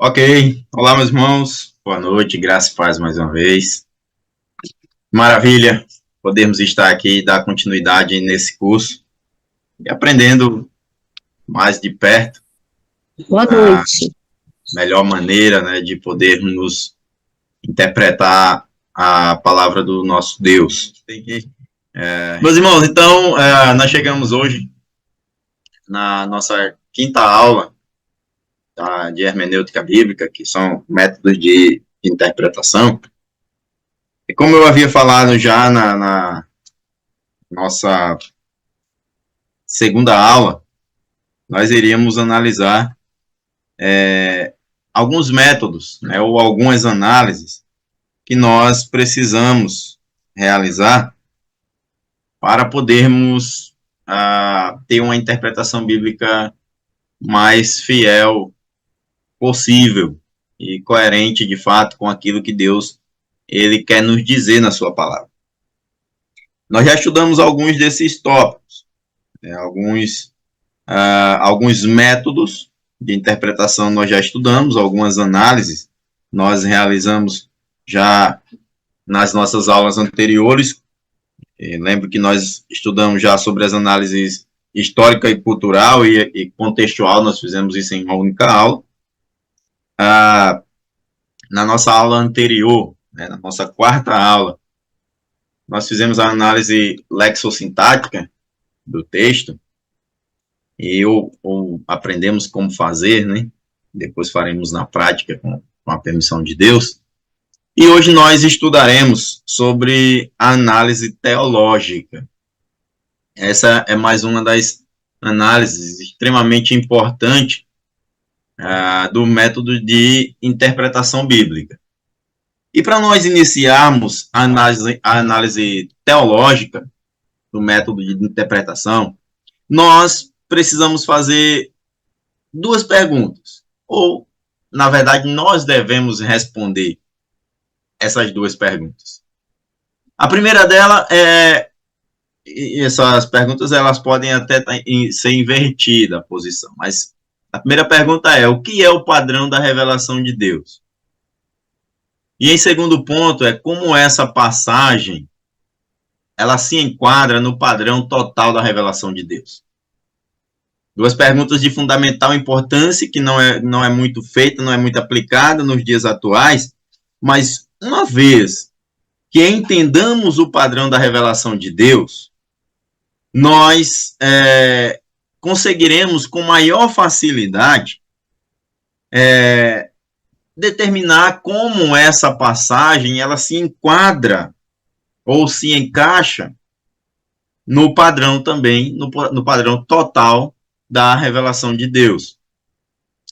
Ok, olá meus irmãos, boa noite, graça e paz mais uma vez. Maravilha, podemos estar aqui e dar continuidade nesse curso e aprendendo mais de perto Boa a noite. melhor maneira, né, de podermos interpretar a palavra do nosso Deus. Meus irmãos, então, nós chegamos hoje na nossa quinta aula de hermenêutica bíblica, que são métodos de interpretação. E como eu havia falado já na nossa segunda aula, nós iríamos analisar alguns métodos, né, ou algumas análises que nós precisamos realizar para podermos ter uma interpretação bíblica mais fiel possível e coerente, de fato, com aquilo que Deus ele quer nos dizer na sua palavra. Nós já estudamos alguns desses tópicos, né, alguns métodos de interpretação nós já estudamos, algumas análises nós realizamos já nas nossas aulas anteriores. Lembro que nós estudamos já sobre as análises histórica e cultural e contextual, nós fizemos isso em uma única aula. Na nossa aula anterior, né, na nossa quarta aula, nós fizemos a análise lexossintática do texto, ou aprendemos como fazer, né? Depois faremos na prática com a permissão de Deus. E hoje nós estudaremos sobre a análise teológica. Essa é mais uma das análises extremamente importante do método de interpretação bíblica. E para nós iniciarmos a análise teológica do método de interpretação, nós precisamos fazer duas perguntas. Ou, na verdade, nós devemos responder essas duas perguntas. A primeira dela essas perguntas elas podem até ser invertida a posição, mas a primeira pergunta é: o que é o padrão da revelação de Deus? E em segundo ponto é como essa passagem ela se enquadra no padrão total da revelação de Deus. Duas perguntas de fundamental importância que não é muito feita, não é muito aplicada nos dias atuais, mas uma vez que entendamos o padrão da revelação de Deus, nós conseguiremos com maior facilidade determinar como essa passagem ela se enquadra ou se encaixa no padrão também, no padrão total da revelação de Deus.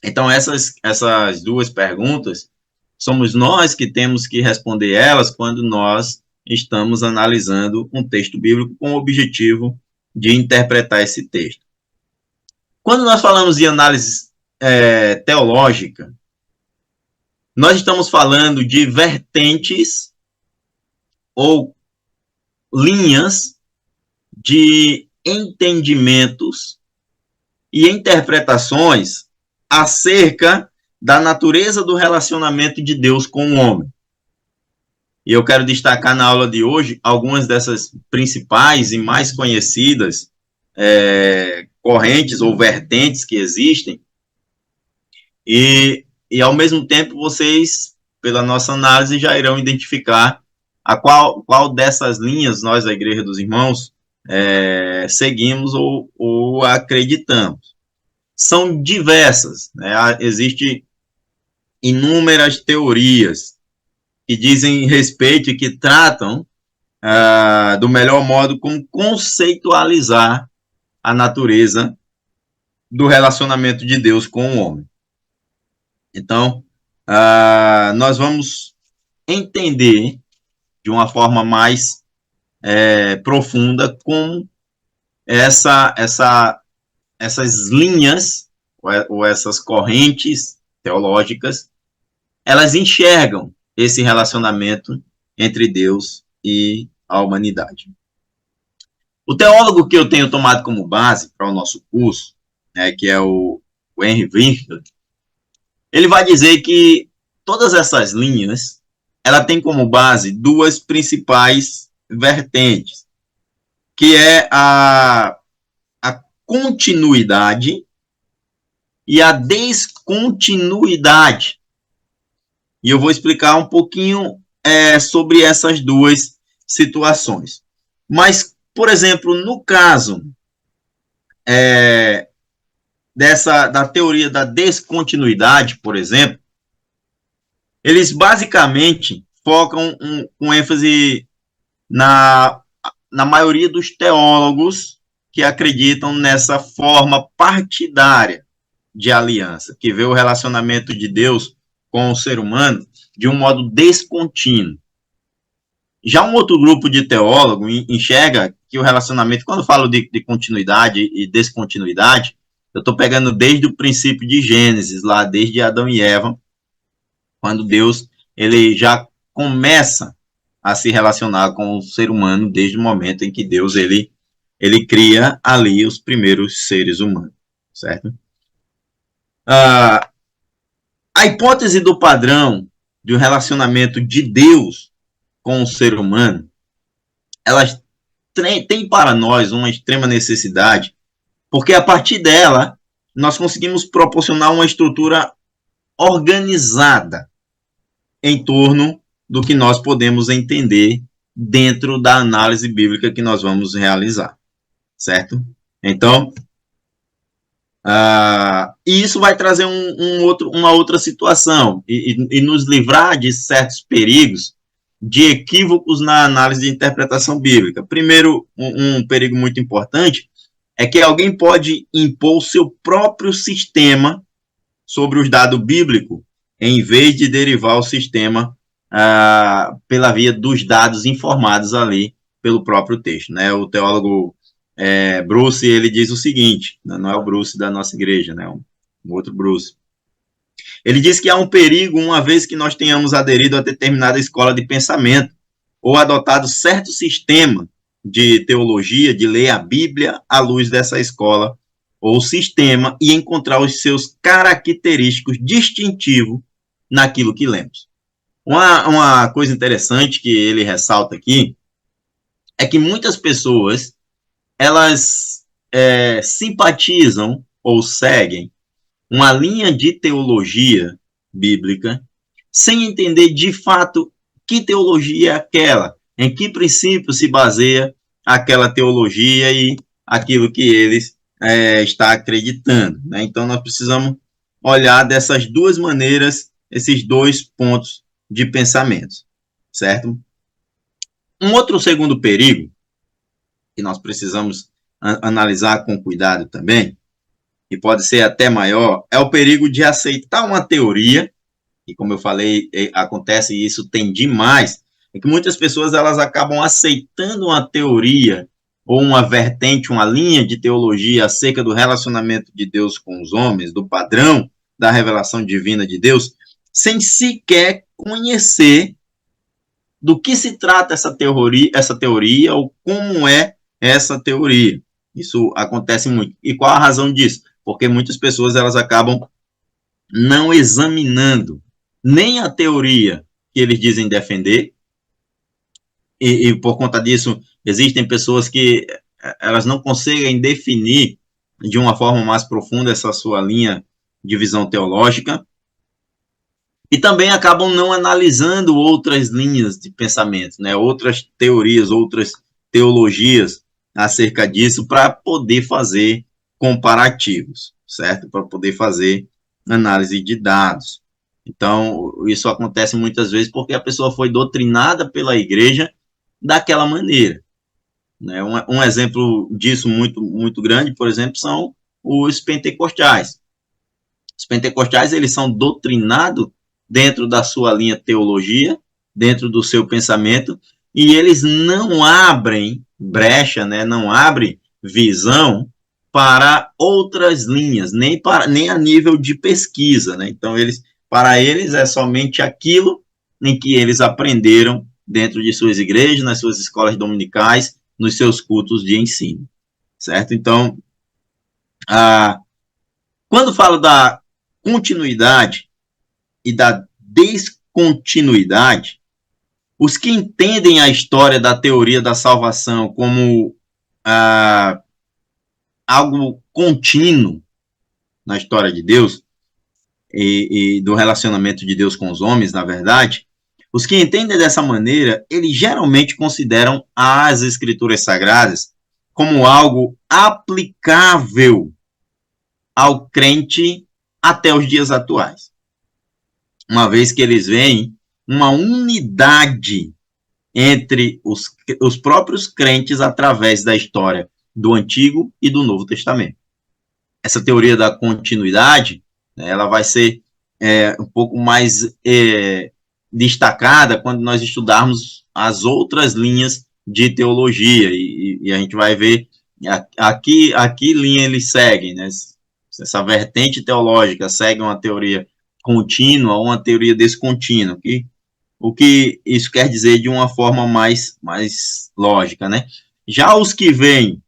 Então, essas duas perguntas, somos nós que temos que responder elas quando nós estamos analisando um texto bíblico com o objetivo de interpretar esse texto. Quando nós falamos de análise teológica, nós estamos falando de vertentes ou linhas de entendimentos e interpretações acerca da natureza do relacionamento de Deus com o homem. E eu quero destacar na aula de hoje algumas dessas principais e mais conhecidas correntes ou vertentes que existem, e ao mesmo tempo vocês, pela nossa análise, já irão identificar qual dessas linhas nós, a Igreja dos Irmãos, seguimos ou acreditamos. São diversas, né? Existem inúmeras teorias que dizem respeito e que tratam do melhor modo como conceitualizar a natureza do relacionamento de Deus com o homem. Então, nós vamos entender de uma forma mais profunda como essas linhas ou essas correntes teológicas, elas enxergam esse relacionamento entre Deus e a humanidade. O teólogo que eu tenho tomado como base para o nosso curso, que é o Henry Winkler, Ele vai dizer que todas essas linhas, ela tem como base duas principais vertentes, que é a continuidade e a descontinuidade. E eu vou explicar um pouquinho sobre essas duas situações. Mas, por exemplo, no caso da teoria da descontinuidade, por exemplo, eles basicamente focam com ênfase na maioria dos teólogos que acreditam nessa forma partidária de aliança, que vê o relacionamento de Deus com o ser humano de um modo descontínuo. Já um outro grupo de teólogos enxerga que o relacionamento, quando eu falo de continuidade e descontinuidade, eu estou pegando desde o princípio de Gênesis, lá desde Adão e Eva, quando Deus ele já começa a se relacionar com o ser humano desde o momento em que Deus ele cria ali os primeiros seres humanos, certo? A hipótese do padrão de um relacionamento de Deus com o ser humano, ela tem para nós uma extrema necessidade, porque a partir dela nós conseguimos proporcionar uma estrutura organizada em torno do que nós podemos entender dentro da análise bíblica que nós vamos realizar, certo? Então, e isso vai trazer uma outra situação e nos livrar de certos perigos de equívocos na análise de interpretação bíblica. Primeiro, um perigo muito importante é que alguém pode impor o seu próprio sistema sobre os dados bíblicos, em vez de derivar o sistema pela via dos dados informados ali pelo próprio texto, né? O teólogo Bruce, ele diz o seguinte, não é o Bruce da nossa igreja, né? Um outro Bruce. Ele diz que há um perigo uma vez que nós tenhamos aderido a determinada escola de pensamento ou adotado certo sistema de teologia, de ler a Bíblia à luz dessa escola ou sistema e encontrar os seus característicos distintivos naquilo que lemos. Uma coisa interessante que ele ressalta aqui é que muitas pessoas elas simpatizam ou seguem uma linha de teologia bíblica sem entender de fato que teologia é aquela, em que princípio se baseia aquela teologia e aquilo que eles está acreditando, né? Então nós precisamos olhar dessas duas maneiras, esses dois pontos de pensamento, certo? Um outro segundo perigo que nós precisamos analisar com cuidado também, e pode ser até maior, é o perigo de aceitar uma teoria, e como eu falei, acontece e isso tem demais, é que muitas pessoas elas acabam aceitando uma teoria ou uma vertente, uma linha de teologia acerca do relacionamento de Deus com os homens, do padrão da revelação divina de Deus, sem sequer conhecer do que se trata essa teoria ou como é essa teoria. Isso acontece muito. E qual a razão disso? Porque muitas pessoas elas acabam não examinando nem a teoria que eles dizem defender, e por conta disso existem pessoas que elas não conseguem definir de uma forma mais profunda essa sua linha de visão teológica, e também acabam não analisando outras linhas de pensamento, né? Outras teorias, outras teologias acerca disso para poder fazer comparativos, certo? Para poder fazer análise de dados. Então, isso acontece muitas vezes porque a pessoa foi doutrinada pela igreja daquela maneira, né? Um exemplo disso muito, muito grande, por exemplo, são os pentecostais. Os pentecostais, eles são doutrinados dentro da sua linha teologia, dentro do seu pensamento, e eles não abrem brecha, né, não abrem visão para outras linhas, nem a nível de pesquisa, né? Então, para eles é somente aquilo em que eles aprenderam dentro de suas igrejas, nas suas escolas dominicais, nos seus cultos de ensino, certo? Então, quando falo da continuidade, e da descontinuidade, os que entendem a história da teoria da salvação como algo contínuo na história de Deus e do relacionamento de Deus com os homens, na verdade, os que entendem dessa maneira, eles geralmente consideram as escrituras sagradas como algo aplicável ao crente até os dias atuais. Uma vez que eles veem uma unidade entre os próprios crentes através da história do Antigo e do Novo Testamento. Essa teoria da continuidade, ela vai ser um pouco mais destacada quando nós estudarmos as outras linhas de teologia, e a gente vai ver aqui linha eles seguem, né? Essa vertente teológica segue uma teoria contínua ou uma teoria descontínua, o que isso quer dizer de uma forma mais lógica, né? Já os que veem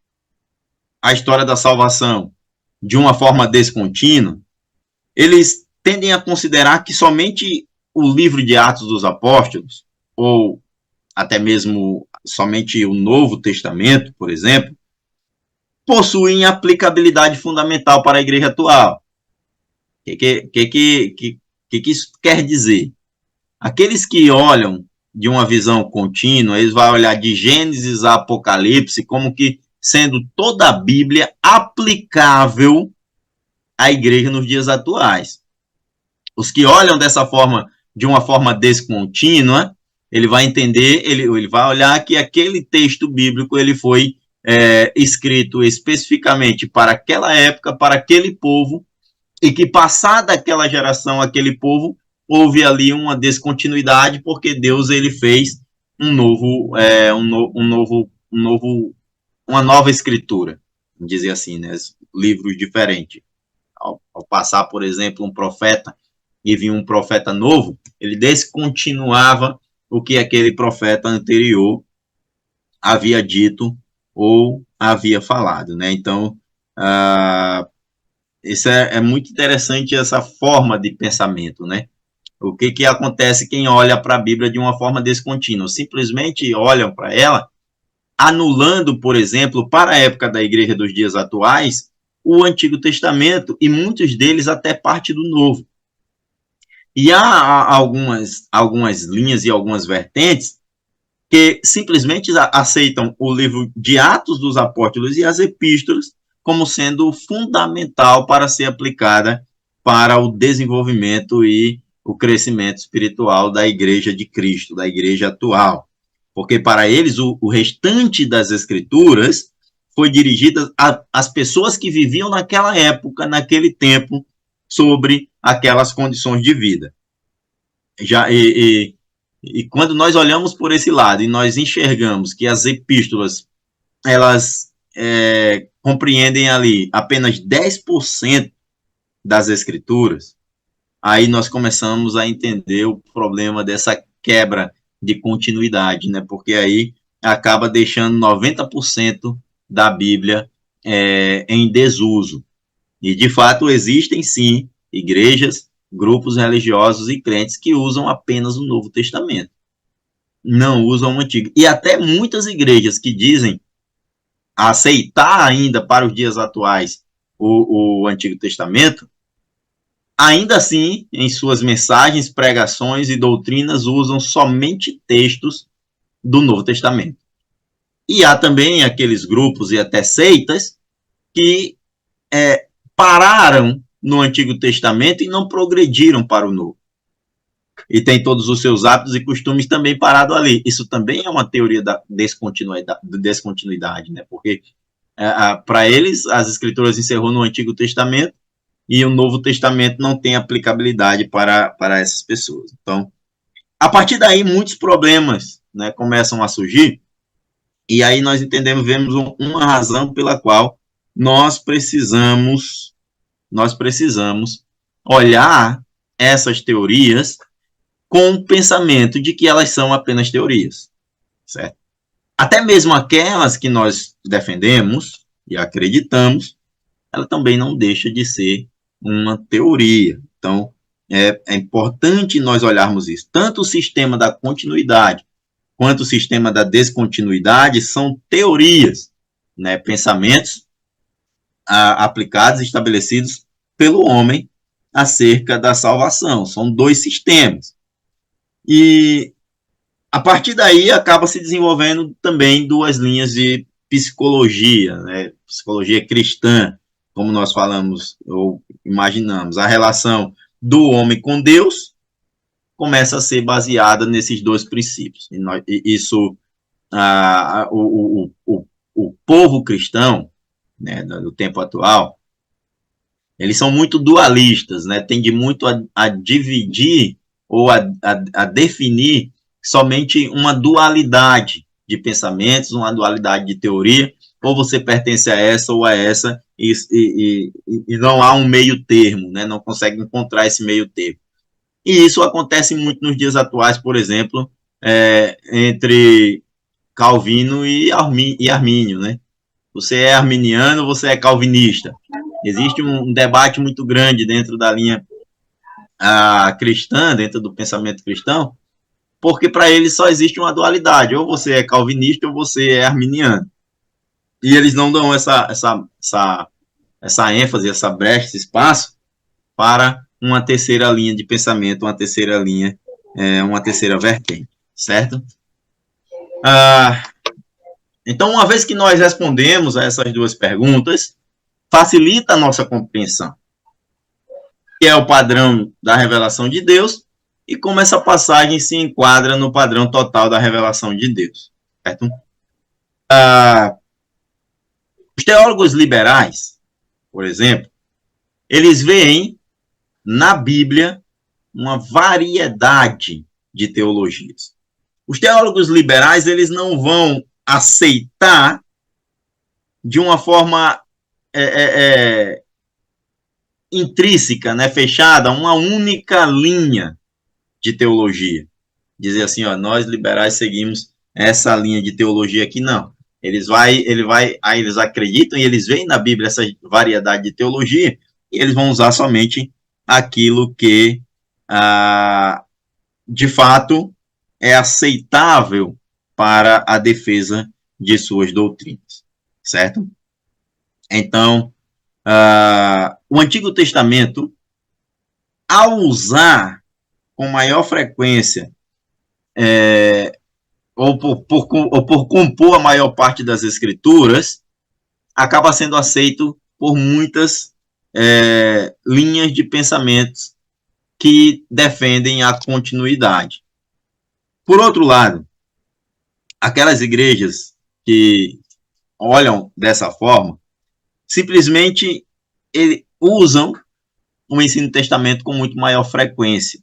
a história da salvação de uma forma descontínua, eles tendem a considerar que somente o livro de Atos dos Apóstolos, ou até mesmo somente o Novo Testamento, por exemplo, possuem aplicabilidade fundamental para a igreja atual. O que isso quer dizer? Aqueles que olham de uma visão contínua, eles vão olhar de Gênesis a Apocalipse como que sendo toda a Bíblia aplicável à igreja nos dias atuais. Os que olham dessa forma, de uma forma descontínua, ele vai entender, ele vai olhar que aquele texto bíblico ele foi escrito especificamente para aquela época, para aquele povo, e que passada aquela geração, aquele povo, houve ali uma descontinuidade, porque Deus ele fez uma nova escritura, vamos dizer assim, né? Livros diferentes. Ao passar, por exemplo, um profeta e vinha um profeta novo, ele descontinuava o que aquele profeta anterior havia dito ou havia falado, né? Então, isso é muito interessante, essa forma de pensamento, né? O que acontece quem olha para a Bíblia de uma forma descontínua? Simplesmente olham para ela, anulando, por exemplo, para a época da igreja dos dias atuais, o Antigo Testamento, e muitos deles até parte do Novo. E há algumas linhas e algumas vertentes que simplesmente aceitam o livro de Atos dos Apóstolos e as epístolas como sendo fundamental para ser aplicada para o desenvolvimento e o crescimento espiritual da igreja de Cristo, da igreja atual. Porque para eles o restante das escrituras foi dirigido às pessoas que viviam naquela época, naquele tempo, sobre aquelas condições de vida. E quando nós olhamos por esse lado e nós enxergamos que as epístolas elas compreendem ali apenas 10% das escrituras, aí nós começamos a entender o problema dessa quebra de continuidade, né? Porque aí acaba deixando 90% da Bíblia em desuso. E, de fato, existem, sim, igrejas, grupos religiosos e crentes que usam apenas o Novo Testamento. Não usam o Antigo. E até muitas igrejas que dizem aceitar ainda para os dias atuais o Antigo Testamento, ainda assim, em suas mensagens, pregações e doutrinas, usam somente textos do Novo Testamento. E há também aqueles grupos e até seitas que pararam no Antigo Testamento e não progrediram para o Novo. E tem todos os seus hábitos e costumes também parados ali. Isso também é uma teoria da descontinuidade, né? Porque para eles as escrituras encerrou no Antigo Testamento e o Novo Testamento não tem aplicabilidade para essas pessoas. Então, a partir daí, muitos problemas, né, começam a surgir, e aí nós vemos uma razão pela qual nós precisamos olhar essas teorias com o pensamento de que elas são apenas teorias, certo? Até mesmo aquelas que nós defendemos e acreditamos, ela também não deixa de ser uma teoria. Então, É importante nós olharmos isso. Tanto o sistema da continuidade quanto o sistema da descontinuidade são teorias, né, pensamentos aplicados, estabelecidos pelo homem acerca da salvação. São dois sistemas. E a partir daí acaba se desenvolvendo também duas linhas de psicologia, né? Psicologia cristã, como nós falamos ou imaginamos. A relação do homem com Deus começa a ser baseada nesses dois princípios. Isso, o povo cristão, né, do tempo atual, eles são muito dualistas, né? Tende muito a dividir ou a definir somente uma dualidade de pensamentos, uma dualidade de teoria, ou você pertence a essa ou a essa, e não há um meio termo, né? Não consegue encontrar esse meio termo. E isso acontece muito nos dias atuais, por exemplo, entre Calvino e Armínio, né? Você é arminiano, você é calvinista. Existe um debate muito grande dentro da linha cristã, dentro do pensamento cristão, porque para eles só existe uma dualidade, ou você é calvinista ou você é arminiano. E eles não dão essa ênfase, essa brecha, esse espaço para uma terceira linha de pensamento, uma terceira linha, uma terceira vertente, certo? Então, uma vez que nós respondemos a essas duas perguntas, facilita a nossa compreensão, que é o padrão da revelação de Deus, e como essa passagem se enquadra no padrão total da revelação de Deus, certo? Os teólogos liberais, por exemplo, eles veem na Bíblia uma variedade de teologias. Os teólogos liberais, eles não vão aceitar de uma forma intrínseca, né, fechada, uma única linha de teologia. Dizer assim, ó, nós liberais seguimos essa linha de teologia aqui, não. Eles acreditam e eles veem na Bíblia essa variedade de teologia e eles vão usar somente aquilo que, de fato, é aceitável para a defesa de suas doutrinas, certo? Então, o Antigo Testamento, ao usar com maior frequência, ou por compor a maior parte das escrituras, acaba sendo aceito por muitas linhas de pensamentos que defendem a continuidade. Por outro lado, aquelas igrejas que olham dessa forma, simplesmente usam o ensino do testamento com muito maior frequência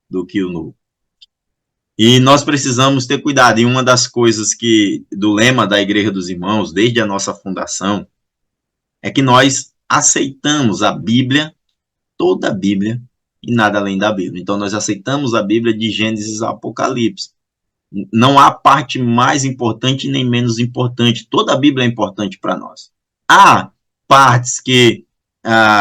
do que o novo. E nós precisamos ter cuidado. E uma das coisas do lema da Igreja dos Irmãos, desde a nossa fundação, é que nós aceitamos a Bíblia, toda a Bíblia, e nada além da Bíblia. Então, nós aceitamos a Bíblia de Gênesis a Apocalipse. Não há parte mais importante nem menos importante. Toda a Bíblia é importante para nós. Há partes que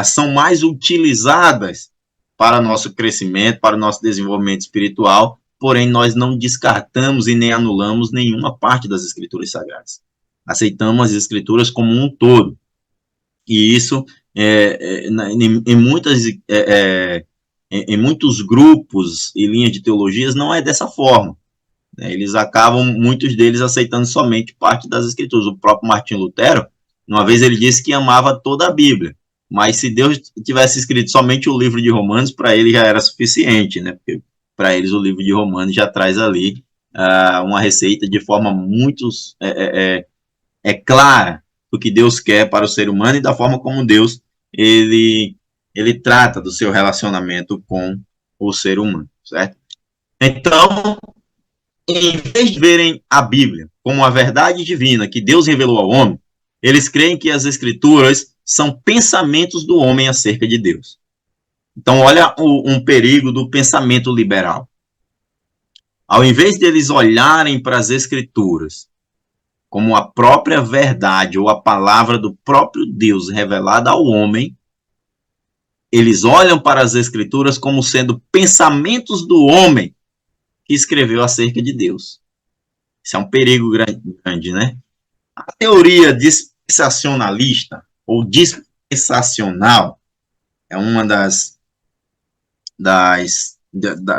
são mais utilizadas para nosso crescimento, para o nosso desenvolvimento espiritual, porém nós não descartamos e nem anulamos nenhuma parte das Escrituras Sagradas. Aceitamos as Escrituras como um todo. E isso, em muitos grupos e linhas de teologias, não é dessa forma. Eles acabam, muitos deles, aceitando somente parte das Escrituras. O próprio Martinho Lutero, uma vez ele disse que amava toda a Bíblia, mas se Deus tivesse escrito somente o livro de Romanos, para ele já era suficiente, né? Porque para eles o livro de Romanos já traz ali uma receita de forma muito clara do que Deus quer para o ser humano e da forma como Deus ele trata do seu relacionamento com o ser humano, certo? Então, em vez de verem a Bíblia como a verdade divina que Deus revelou ao homem, eles creem que as Escrituras são pensamentos do homem acerca de Deus. Então, olha um perigo do pensamento liberal. Ao invés deles olharem para as Escrituras como a própria verdade ou a palavra do próprio Deus revelada ao homem, Eles olham para as Escrituras como sendo pensamentos do homem que escreveu acerca de Deus. Isso é um perigo grande, né? A teoria dispensacionalista ou dispensacional é uma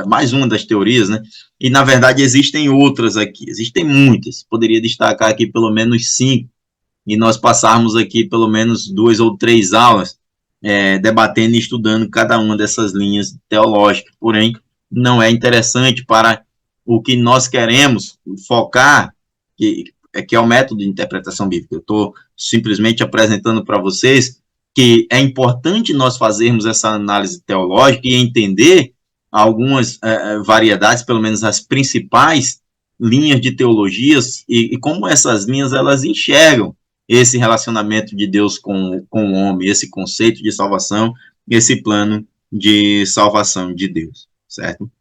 mais uma das teorias, né? E na verdade existem outras aqui, existem muitas. Poderia destacar aqui pelo menos 5 e nós passarmos aqui pelo menos 2 ou 3 aulas debatendo e estudando cada uma dessas linhas teológicas. Porém, não é interessante para o que nós queremos focar, que é o método de interpretação bíblica. Eu estou simplesmente apresentando para vocês que é importante nós fazermos essa análise teológica e entender algumas variedades, pelo menos as principais linhas de teologias e como essas linhas elas enxergam esse relacionamento de Deus com o homem, esse conceito de salvação, esse plano de salvação de Deus, certo?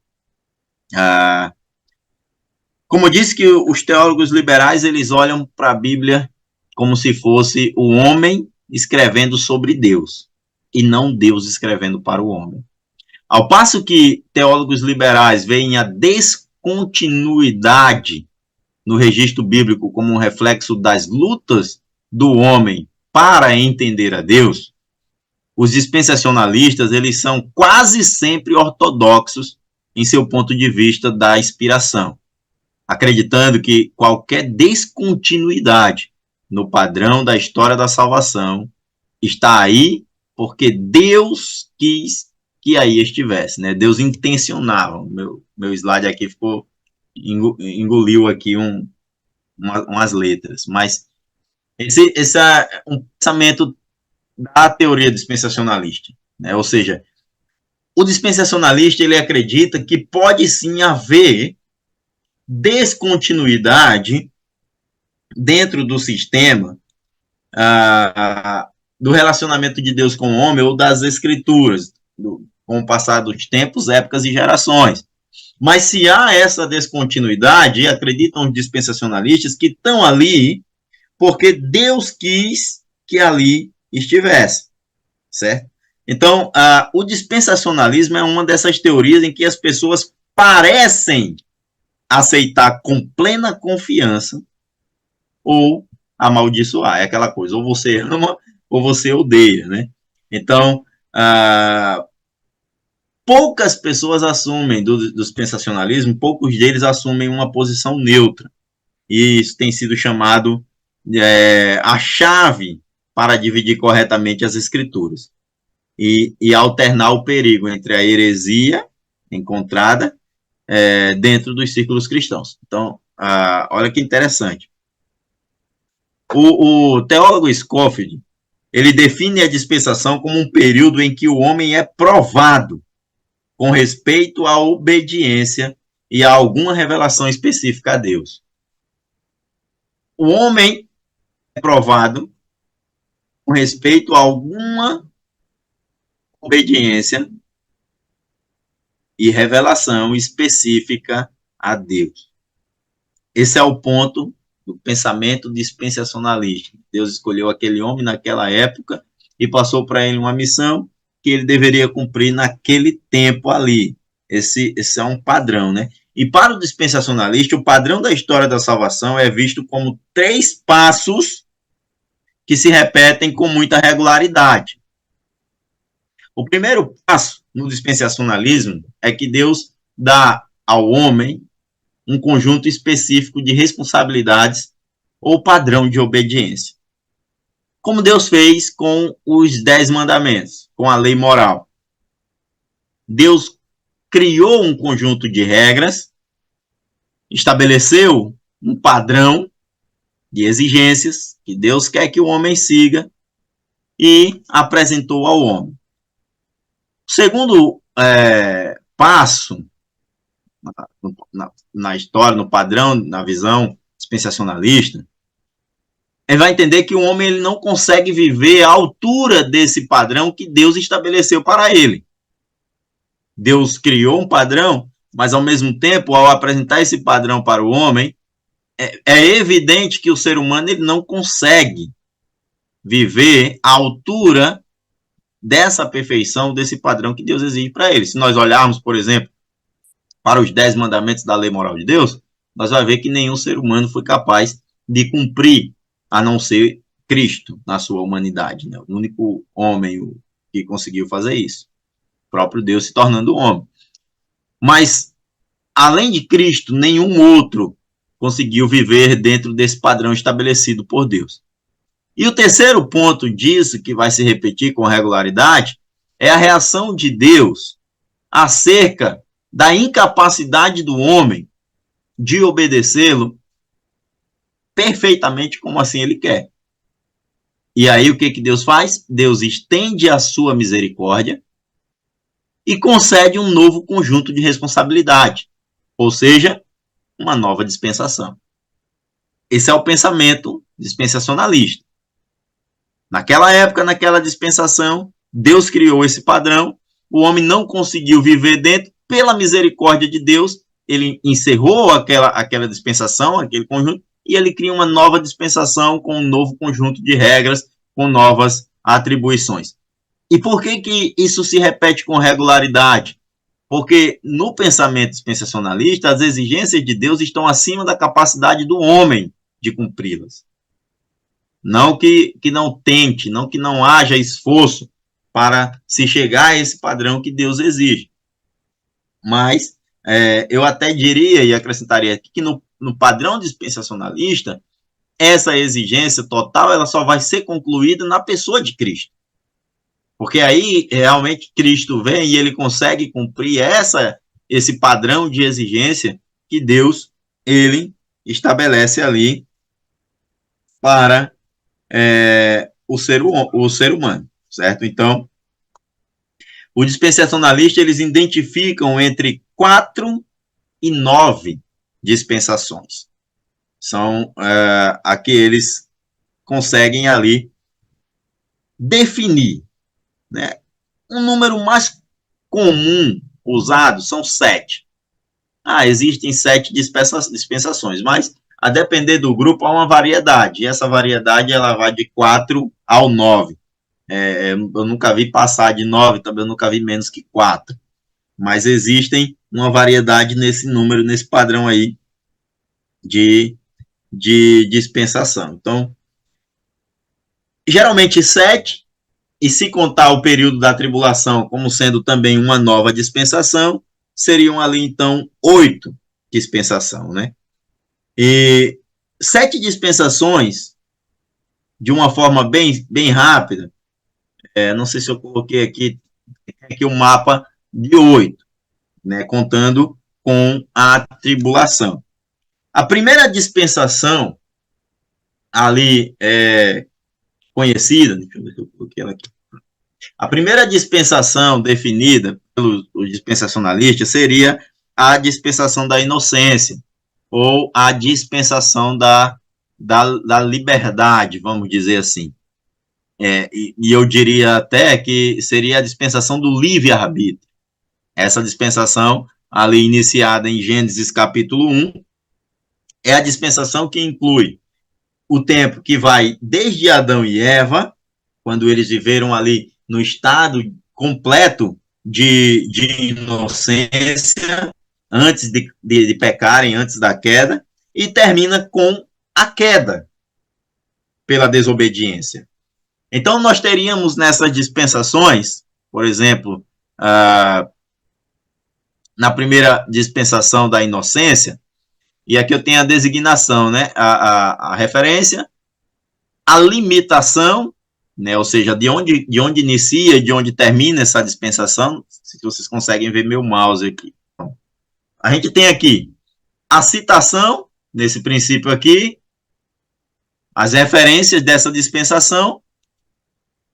Como eu disse que os teólogos liberais, eles olham para a Bíblia como se fosse o homem escrevendo sobre Deus, e não Deus escrevendo para o homem. Ao passo que teólogos liberais veem a descontinuidade no registro bíblico como um reflexo das lutas do homem para entender a Deus, os dispensacionalistas, eles são quase sempre ortodoxos em seu ponto de vista da inspiração, acreditando que qualquer descontinuidade no padrão da história da salvação está aí porque Deus quis que aí estivesse, né? Deus intencionava. Meu slide aqui ficou engoliu aqui umas letras, mas esse é um pensamento da teoria dispensacionalista, né? Ou seja, o dispensacionalista ele acredita que pode sim haver descontinuidade dentro do sistema do relacionamento de Deus com o homem ou das escrituras, com o passar dos tempos, épocas e gerações. Mas se há essa descontinuidade, acreditam os dispensacionalistas que estão ali porque Deus quis que ali estivesse, certo? Então, o dispensacionalismo é uma dessas teorias em que as pessoas parecem aceitar com plena confiança ou amaldiçoar. É aquela coisa, ou você ama ou você odeia, né? Então, poucas pessoas assumem do dispensacionalismo, poucos deles assumem uma posição neutra. E isso tem sido chamado a chave para dividir corretamente as escrituras e alternar o perigo entre a heresia encontrada dentro dos círculos cristãos. Então, olha que interessante. O teólogo Scofield, ele define a dispensação como um período em que o homem é provado com respeito à obediência e a alguma revelação específica a Deus. O homem é provado com respeito a alguma obediência e revelação específica a Deus. Esse é o ponto do pensamento dispensacionalista. Deus escolheu aquele homem naquela época e passou para ele uma missão que ele deveria cumprir naquele tempo ali. Esse é um padrão, né? E para o dispensacionalista, o padrão da história da salvação é visto como 3 passos que se repetem com muita regularidade. O primeiro passo no dispensacionalismo é que Deus dá ao homem um conjunto específico de responsabilidades ou padrão de obediência. Como Deus fez com os 10 mandamentos, com a lei moral. Deus criou um conjunto de regras, estabeleceu um padrão de exigências que Deus quer que o homem siga e apresentou ao homem. O segundo passo na história, no padrão, na visão dispensacionalista, ele vai entender que o homem ele não consegue viver à altura desse padrão que Deus estabeleceu para ele. Deus criou um padrão, mas ao mesmo tempo, ao apresentar esse padrão para o homem, é evidente que o ser humano ele não consegue viver à altura dessa perfeição, desse padrão que Deus exige para eles. Se nós olharmos, por exemplo, para os 10 mandamentos da lei moral de Deus, nós vamos ver que nenhum ser humano foi capaz de cumprir, a não ser Cristo na sua humanidade, né? O único homem que conseguiu fazer isso, o próprio Deus se tornando homem. Mas, além de Cristo, nenhum outro conseguiu viver dentro desse padrão estabelecido por Deus. E o terceiro ponto disso, que vai se repetir com regularidade, é a reação de Deus acerca da incapacidade do homem de obedecê-lo perfeitamente como assim ele quer. E aí o que Deus faz? Deus estende a sua misericórdia e concede um novo conjunto de responsabilidade, ou seja, uma nova dispensação. Esse é o pensamento dispensacionalista. Naquela época, naquela dispensação, Deus criou esse padrão, o homem não conseguiu viver dentro, pela misericórdia de Deus, ele encerrou aquela dispensação, aquele conjunto, e ele cria uma nova dispensação com um novo conjunto de regras, com novas atribuições. E por que isso se repete com regularidade? Porque no pensamento dispensacionalista, as exigências de Deus estão acima da capacidade do homem de cumpri-las. Não que não tente, não que não haja esforço para se chegar a esse padrão que Deus exige. Mas eu até diria e acrescentaria aqui que no padrão dispensacionalista, essa exigência total ela só vai ser concluída na pessoa de Cristo. Porque aí realmente Cristo vem e ele consegue cumprir esse padrão de exigência que Deus ele estabelece ali para o ser humano, certo? Então, o dispensacionalista, eles identificam entre 4 e 9 dispensações. São a que eles conseguem ali definir, né? Um número mais comum usado são 7. Existem 7 dispensações, mas a depender do grupo há uma variedade, e essa variedade ela vai de 4 ao 9. Eu nunca vi passar de 9, também eu nunca vi menos que 4. Mas existem uma variedade nesse número, nesse padrão aí de dispensação. Então, geralmente 7, e se contar o período da tribulação como sendo também uma nova dispensação, seriam ali então 8 dispensação, né? E 7 dispensações, de uma forma bem rápida, não sei se eu coloquei aqui um mapa de 8, né, contando com a tribulação. A primeira dispensação ali conhecida, deixa eu ver se eu coloquei ela aqui. A primeira dispensação definida pelos dispensacionalistas seria a dispensação da inocência, ou a dispensação da liberdade, vamos dizer assim. E eu diria até que seria a dispensação do livre-arbítrio. Essa dispensação, ali iniciada em Gênesis capítulo 1, é a dispensação que inclui o tempo que vai desde Adão e Eva, quando eles viveram ali no estado completo de inocência, antes de pecarem, antes da queda, e termina com a queda pela desobediência. Então, nós teríamos nessas dispensações, por exemplo, na primeira dispensação da inocência, e aqui eu tenho a designação, né, a referência, a limitação, né, ou seja, de onde inicia e de onde termina essa dispensação, se vocês conseguem ver meu mouse aqui. Então, a gente tem aqui a citação, nesse princípio aqui, as referências dessa dispensação.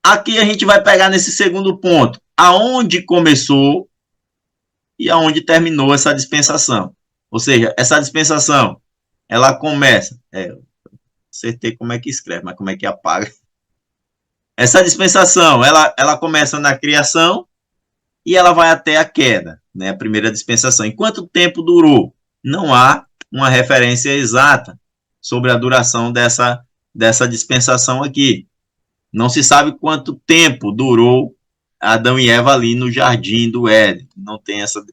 Aqui a gente vai pegar nesse segundo ponto, aonde começou e aonde terminou essa dispensação. Ou seja, essa dispensação, ela começa, acertei como é que escreve, mas como é que apaga? Essa dispensação, ela começa na criação e ela vai até a queda, né? A primeira dispensação. E quanto tempo durou? Não há uma referência exata sobre a duração dessa dispensação aqui. Não se sabe quanto tempo durou Adão e Eva ali no jardim do Éden. Não tem essa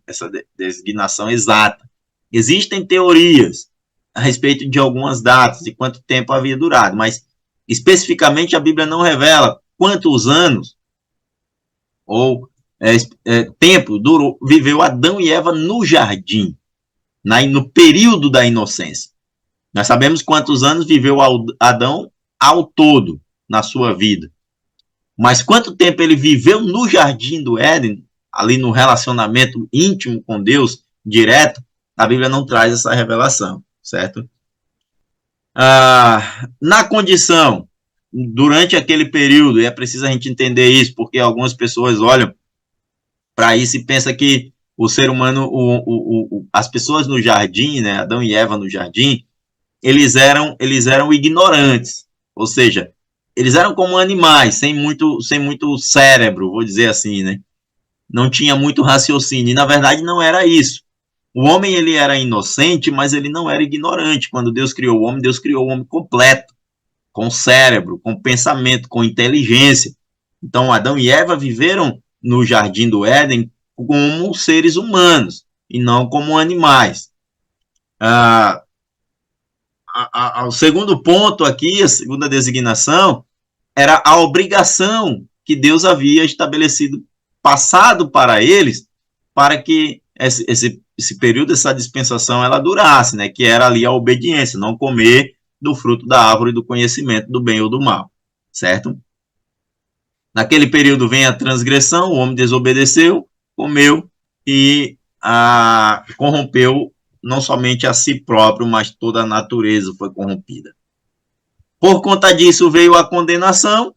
designação exata. Existem teorias a respeito de algumas datas, de quanto tempo havia durado, mas especificamente a Bíblia não revela quantos anos ou tempo viveu Adão e Eva no jardim, no período da inocência. Nós sabemos quantos anos viveu Adão ao todo na sua vida. Mas quanto tempo ele viveu no jardim do Éden, ali no relacionamento íntimo com Deus, direto, a Bíblia não traz essa revelação, certo? Na condição, durante aquele período, e é preciso a gente entender isso, porque algumas pessoas olham para isso e pensam que o ser humano, as pessoas no jardim, né, Adão e Eva no jardim, eles eram ignorantes, ou seja, eles eram como animais, sem muito cérebro, vou dizer assim, né? Não tinha muito raciocínio, e na verdade não era isso. O homem, ele era inocente, mas ele não era ignorante. Quando Deus criou o homem, Deus criou o homem completo, com cérebro, com pensamento, com inteligência. Então, Adão e Eva viveram no jardim do Éden como seres humanos, e não como animais. O segundo ponto aqui, a segunda designação, era a obrigação que Deus havia estabelecido, passado para eles, para que esse período, essa dispensação, ela durasse, né? Que era ali a obediência, não comer do fruto da árvore do conhecimento do bem ou do mal, certo? Naquele período vem a transgressão, o homem desobedeceu, comeu e corrompeu não somente a si próprio, mas toda a natureza foi corrompida. Por conta disso veio a condenação.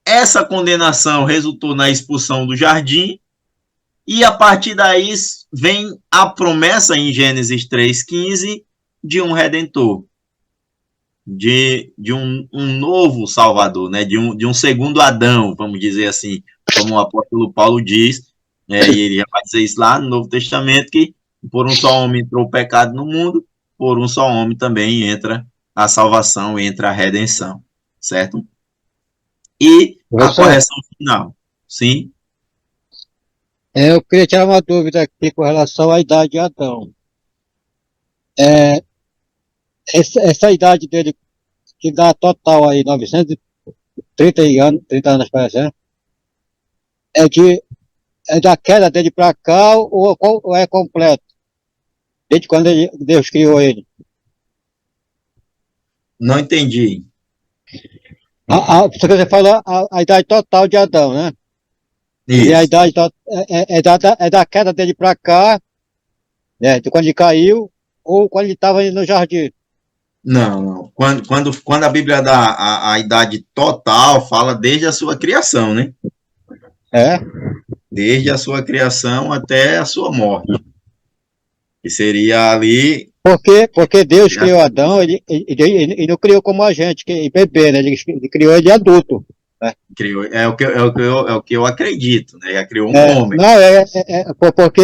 Essa condenação resultou na expulsão do jardim, e a partir daí vem a promessa em Gênesis 3,15 de um redentor, de um novo Salvador, né? de um segundo Adão, vamos dizer assim, como o apóstolo Paulo diz, e ele já vai dizer isso lá no Novo Testamento, que por um só homem entrou o pecado no mundo, por um só homem também entra a salvação, entra a redenção, certo? E a correção final, sim? Eu queria tirar uma dúvida aqui com relação à idade de Adão. Essa idade dele, que dá total aí 30 anos parece, né? É da queda dele para cá ou é completo? Desde quando Deus criou ele? Não entendi. Você falou a idade total de Adão, né? E a Isso. idade é da queda dele para cá, né? De quando ele caiu, ou quando ele estava no jardim. Não, não. Quando a Bíblia dá a idade total, fala desde a sua criação, né? É? Desde a sua criação até a sua morte. Que seria ali. Porque Deus criou Adão, ele não criou como a gente, bebê, né? Ele criou ele adulto. Né? Criou, é o que eu acredito, né? Ele criou um homem. Não, porque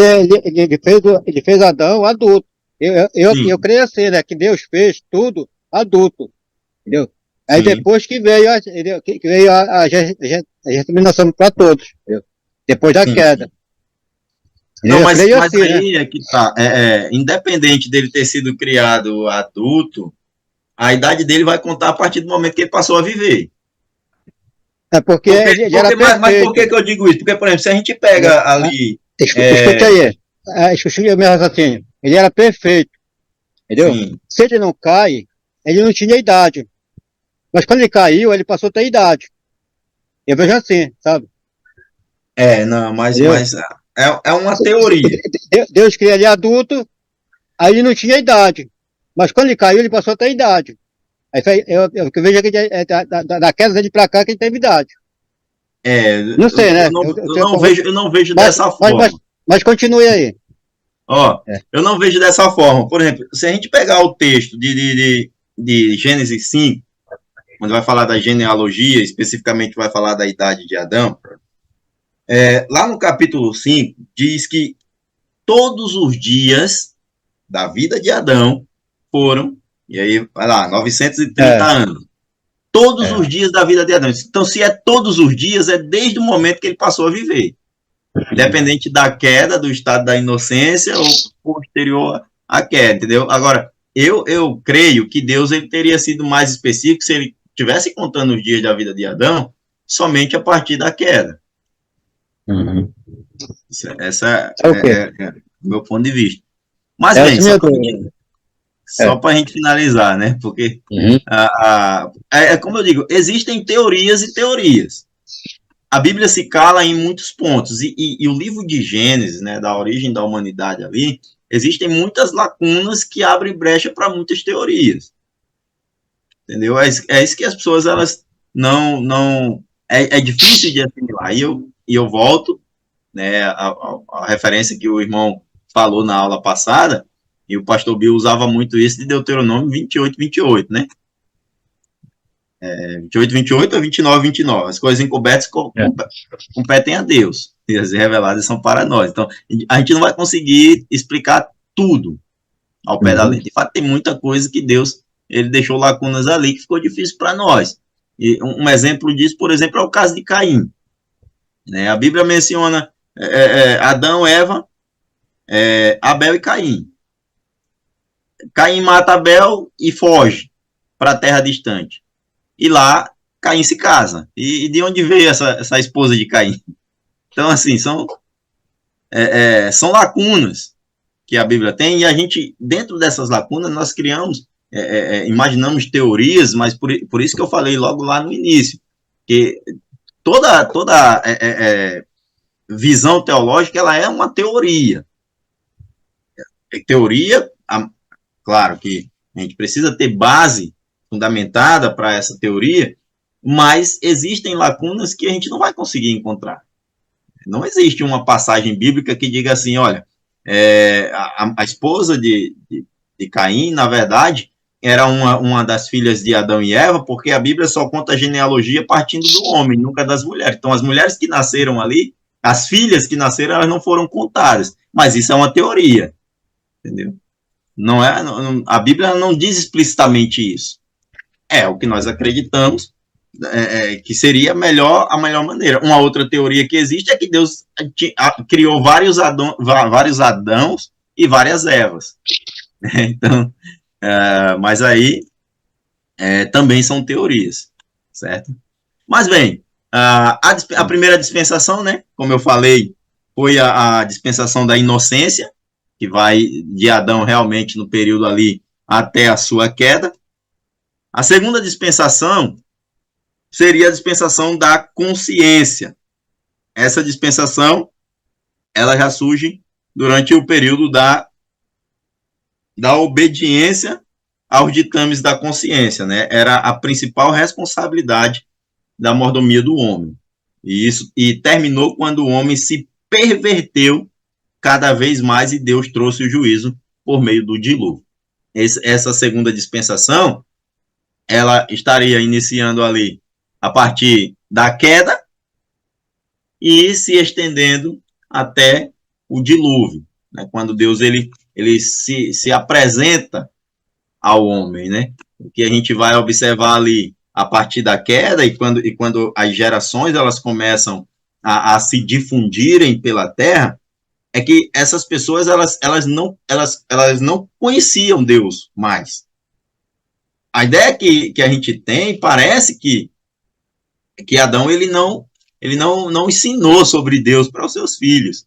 ele fez Adão adulto. Eu creio assim, né? Que Deus fez tudo adulto. Entendeu? Aí Sim. depois que veio a germinação para todos. Entendeu? Depois da Sim. queda. Não, mas assim, aí né? é que tá. Independente dele ter sido criado adulto, a idade dele vai contar a partir do momento que ele passou a viver. É porque ele era perfeito. Mas por que eu digo isso? Porque, por exemplo, se a gente pega ali. Escuta aí. Escuta meu raciocínio. Ele era perfeito. Entendeu? Sim. Se ele não cai, ele não tinha idade. Mas quando ele caiu, ele passou a ter idade. Eu vejo assim, sabe? Não, mas é uma teoria. Deus cria ele adulto, aí ele não tinha idade. Mas quando ele caiu, ele passou a ter idade. Aí eu vejo que da queda dele pra cá que ele teve idade. Não sei, né? Eu não vejo dessa forma. Mas continue aí. Eu não vejo dessa forma. Por exemplo, se a gente pegar o texto de Gênesis 5, quando vai falar da genealogia, especificamente vai falar da idade de Adão, lá no capítulo 5, diz que todos os dias da vida de Adão foram, e aí vai lá, 930 anos. Todos os dias da vida de Adão. Então, se é todos os dias, é desde o momento que ele passou a viver. Independente da queda, do estado da inocência ou posterior à queda, entendeu? Agora, eu creio que Deus ele teria sido mais específico se ele estivesse contando os dias da vida de Adão somente a partir da queda. Uhum. Essa é o meu ponto de vista. Mas, bem, só para a gente finalizar, né? Porque, como eu digo, existem teorias e teorias. A Bíblia se cala em muitos pontos. E o livro de Gênesis, né, da origem da humanidade ali, existem muitas lacunas que abrem brecha para muitas teorias. Entendeu? É isso que as pessoas, elas não é difícil de assimilar. E eu volto, né, a referência que o irmão falou na aula passada, e o pastor Bill usava muito isso de Deuteronômio 28, né? 28 ou 29. As coisas encobertas competem a Deus, e as reveladas são para nós. Então, a gente não vai conseguir explicar tudo ao pé da letra. De fato, tem muita coisa que Deus ele deixou lacunas ali que ficou difícil para nós. E um exemplo disso, por exemplo, é o caso de Caim. Né? A Bíblia menciona Adão, Eva, Abel e Caim. Caim mata Abel e foge para a terra distante. E lá, Caim se casa. E de onde veio essa esposa de Caim? Então, assim, são lacunas que a Bíblia tem, e a gente, dentro dessas lacunas, nós criamos, imaginamos teorias, mas por isso que eu falei logo lá no início, que toda visão teológica, ela é uma teoria. Teoria, claro que a gente precisa ter base fundamentada para essa teoria, mas existem lacunas que a gente não vai conseguir encontrar. Não existe uma passagem bíblica que diga assim, olha, a esposa de Caim, na verdade, era uma das filhas de Adão e Eva, porque a Bíblia só conta a genealogia partindo do homem, nunca das mulheres. Então, as mulheres que nasceram ali, as filhas que nasceram, elas não foram contadas. Mas isso é uma teoria, entendeu? A Bíblia não diz explicitamente isso. É o que nós acreditamos que seria a melhor maneira. Uma outra teoria que existe é que Deus criou vários Adãos e várias Evas. Então, mas aí também são teorias, certo? Mas bem, a primeira dispensação, né, como eu falei, foi a dispensação da inocência, que vai de Adão realmente no período ali até a sua queda. A segunda dispensação seria a dispensação da consciência. Essa dispensação, ela já surge durante o período da obediência aos ditames da consciência, né? Era a principal responsabilidade da mordomia do homem. E terminou quando o homem se perverteu cada vez mais e Deus trouxe o juízo por meio do dilúvio. Essa segunda dispensação, ela estaria iniciando ali a partir da queda e se estendendo até o dilúvio, né? Quando Deus ele se apresenta ao homem, né? O que a gente vai observar ali a partir da queda e quando as gerações elas começam a se difundirem pela terra, é que essas pessoas elas não conheciam Deus mais. A ideia que a gente tem parece que Adão ele não ensinou sobre Deus para os seus filhos.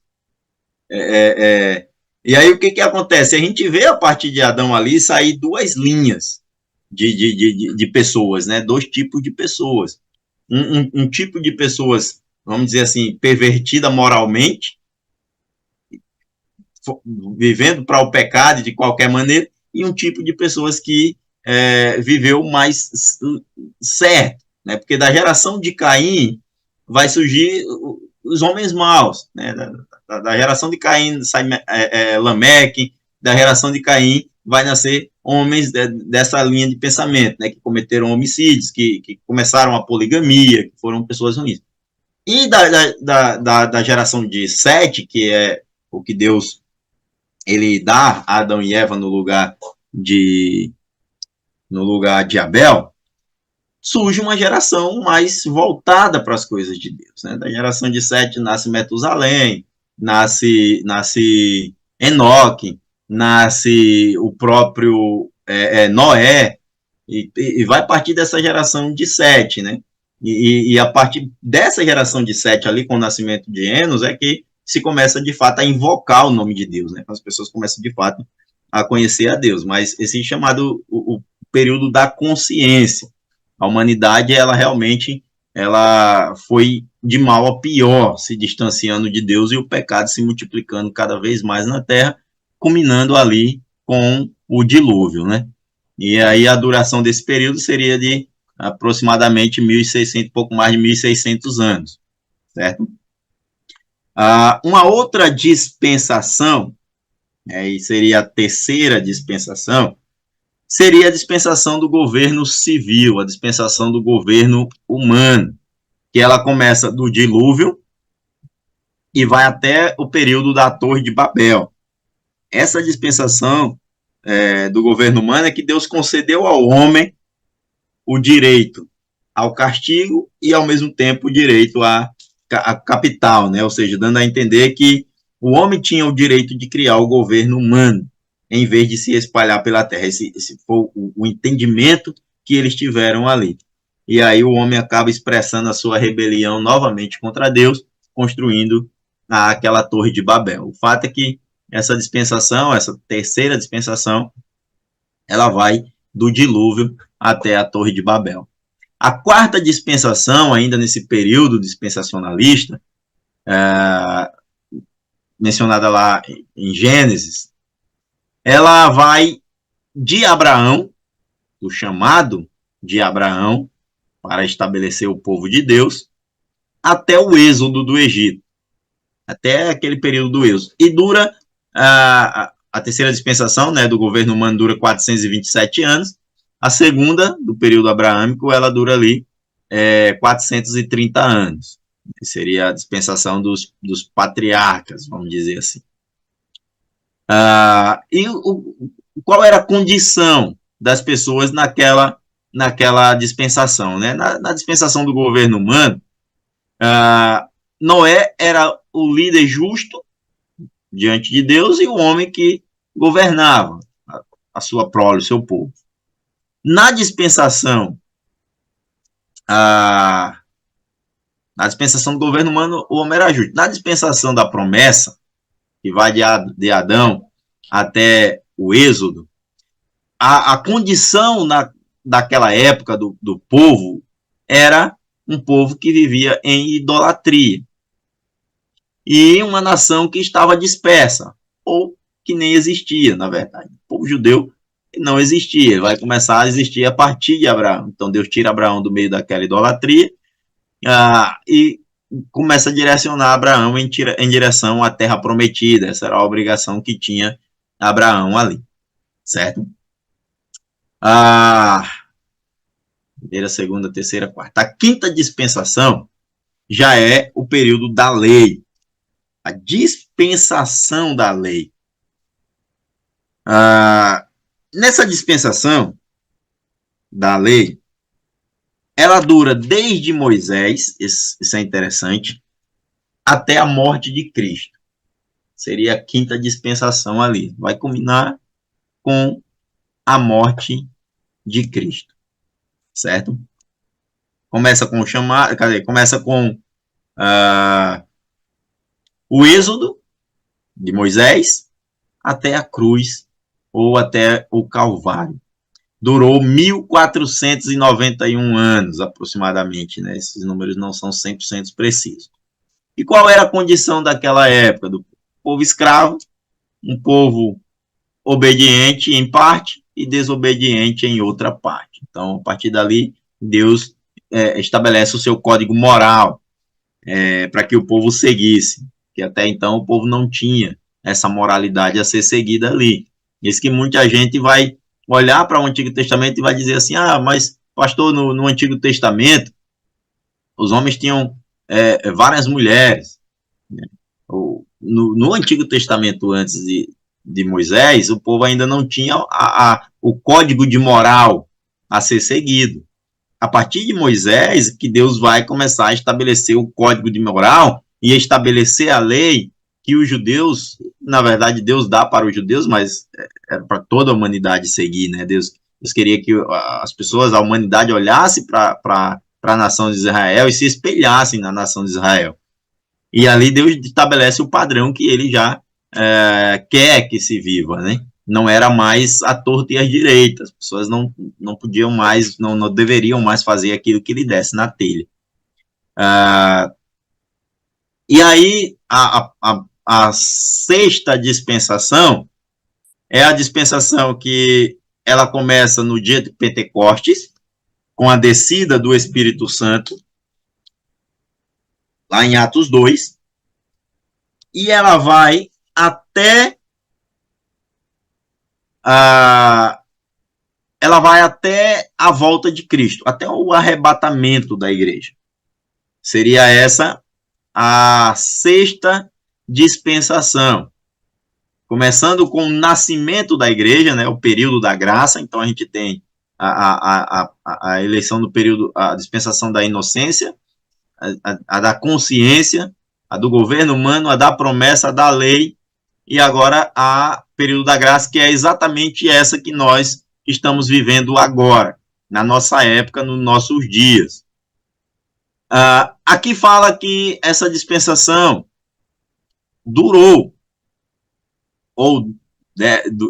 E aí o que acontece? A gente vê a partir de Adão ali sair duas linhas de pessoas, né? Dois tipos de pessoas. Um tipo de pessoas, vamos dizer assim, pervertida moralmente, vivendo para o pecado de qualquer maneira, e um tipo de pessoas que viveu mais certo, né? Porque da geração de Caim vai surgir os homens maus, né? Da geração de Caim sai Lameque, da geração de Caim vai nascer homens dessa linha de pensamento, né? Que cometeram homicídios, que começaram a poligamia, que foram pessoas ruins. E da geração de Sete, que é o que Deus ele dá a Adão e Eva no lugar de Abel, surge uma geração mais voltada para as coisas de Deus, né? Da geração de Sete nasce Metusalém, nasce Enoque, nasce o próprio Noé, e vai partir dessa geração de Sete, né? E a partir dessa geração de Sete ali, com o nascimento de Enos, é que se começa de fato a invocar o nome de Deus, né? As pessoas começam de fato a conhecer a Deus, mas esse chamado o período da consciência. A humanidade, ela realmente, ela foi de mal a pior, se distanciando de Deus, e o pecado se multiplicando cada vez mais na Terra, culminando ali com o dilúvio, né? E aí a duração desse período seria de aproximadamente 1.600, pouco mais de 1.600 anos, certo? Uma outra dispensação, e seria a terceira dispensação, seria a dispensação do governo civil, a dispensação do governo humano, que ela começa do dilúvio e vai até o período da Torre de Babel. Essa dispensação do governo humano é que Deus concedeu ao homem o direito ao castigo e, ao mesmo tempo, o direito à capital, né? Ou seja, dando a entender que o homem tinha o direito de criar o governo humano, em vez de se espalhar pela terra. Esse foi o entendimento que eles tiveram ali. E aí o homem acaba expressando a sua rebelião novamente contra Deus, construindo aquela Torre de Babel. O fato é que essa dispensação, essa terceira dispensação, ela vai do dilúvio até a Torre de Babel. A quarta dispensação, ainda nesse período dispensacionalista, mencionada lá em Gênesis, ela vai de Abraão, do chamado de Abraão, para estabelecer o povo de Deus, até o êxodo do Egito, até aquele período do êxodo. E dura, a terceira dispensação, né, do governo humano dura 427 anos, a segunda, do período abraâmico, ela dura ali 430 anos. Seria a dispensação dos patriarcas, vamos dizer assim. Qual era a condição das pessoas naquela dispensação, né? Na dispensação do governo humano, Noé era o líder justo diante de Deus e o homem que governava a sua prole, o seu povo. Na dispensação do governo humano, o homem era justo. Na dispensação da promessa, que vai de Adão até o Êxodo, a condição daquela época do povo era um povo que vivia em idolatria. E uma nação que estava dispersa, ou que nem existia, na verdade. O povo judeu não existia, ele vai começar a existir a partir de Abraão. Então Deus tira Abraão do meio daquela idolatria e começa a direcionar Abraão em direção à terra prometida. Essa era a obrigação que tinha Abraão ali, certo? Primeira, segunda, terceira, quarta. A quinta dispensação já é o período da lei, a dispensação da lei. Nessa dispensação da lei, ela dura desde Moisés, isso é interessante, até a morte de Cristo. Seria a quinta dispensação ali. Vai culminar com a morte de Cristo, certo? Começa com o chamado, começa com o êxodo de Moisés até a cruz ou até o Calvário. Durou 1.491 anos, aproximadamente, né? Esses números não são 100% precisos. E qual era a condição daquela época? Do povo escravo, um povo obediente em parte e desobediente em outra parte. Então, a partir dali, Deus estabelece o seu código moral para que o povo seguisse, que até então o povo não tinha essa moralidade a ser seguida ali. Isso que muita gente vai olhar para o Antigo Testamento e vai dizer assim, mas pastor, no Antigo Testamento os homens tinham várias mulheres, né? No Antigo Testamento, antes de Moisés, o povo ainda não tinha o código de moral a ser seguido. a partir de Moisés que Deus vai começar a estabelecer o código de moral e estabelecer a lei que os judeus, na verdade, Deus dá para os judeus, mas é para toda a humanidade seguir, né? Deus queria que as pessoas, a humanidade, olhasse para a nação de Israel e se espelhassem na nação de Israel. E ali Deus estabelece o padrão que ele já quer que se viva, né? Não era mais a torta e a direita, as pessoas não podiam mais, não deveriam mais fazer aquilo que lhe desse na telha. E aí, a sexta dispensação é a dispensação que ela começa no dia de Pentecostes, com a descida do Espírito Santo, lá em Atos 2, e ela vai até a volta de Cristo, até o arrebatamento da igreja. Seria essa a sexta dispensação, começando com o nascimento da igreja, né, o período da graça. Então a gente tem a eleição do período, a dispensação da inocência, a da consciência, a do governo humano, a da promessa, a da lei, e agora a período da graça, que é exatamente essa que nós estamos vivendo agora, na nossa época, nos nossos dias. Aqui fala que essa dispensação durou, ou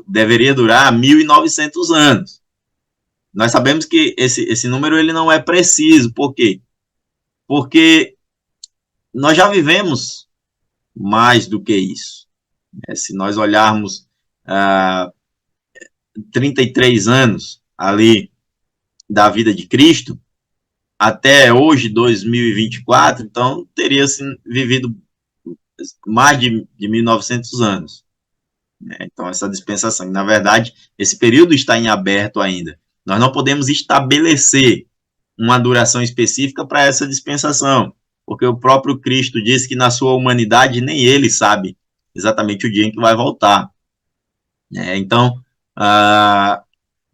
deveria durar 1.900 anos. Nós sabemos que esse número ele não é preciso. Por quê? Porque nós já vivemos mais do que isso. Se nós olharmos 33 anos ali da vida de Cristo, até hoje, 2024, então teria assim, vivido mais de 1.900 anos. Então, essa dispensação, na verdade, esse período está em aberto ainda. Nós não podemos estabelecer uma duração específica para essa dispensação, porque o próprio Cristo disse que na sua humanidade nem ele sabe exatamente o dia em que vai voltar. Então,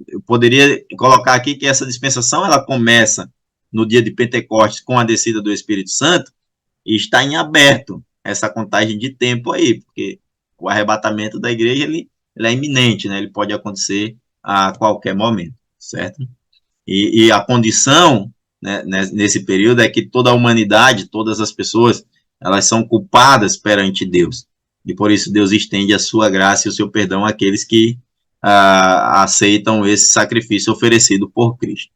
eu poderia colocar aqui que essa dispensação ela começa no dia de Pentecostes com a descida do Espírito Santo e está em aberto essa contagem de tempo aí, porque o arrebatamento da igreja ele é iminente, né? Ele pode acontecer a qualquer momento, certo? E a condição, né, nesse período é que toda a humanidade, todas as pessoas, elas são culpadas perante Deus. E por isso Deus estende a sua graça e o seu perdão àqueles que aceitam esse sacrifício oferecido por Cristo,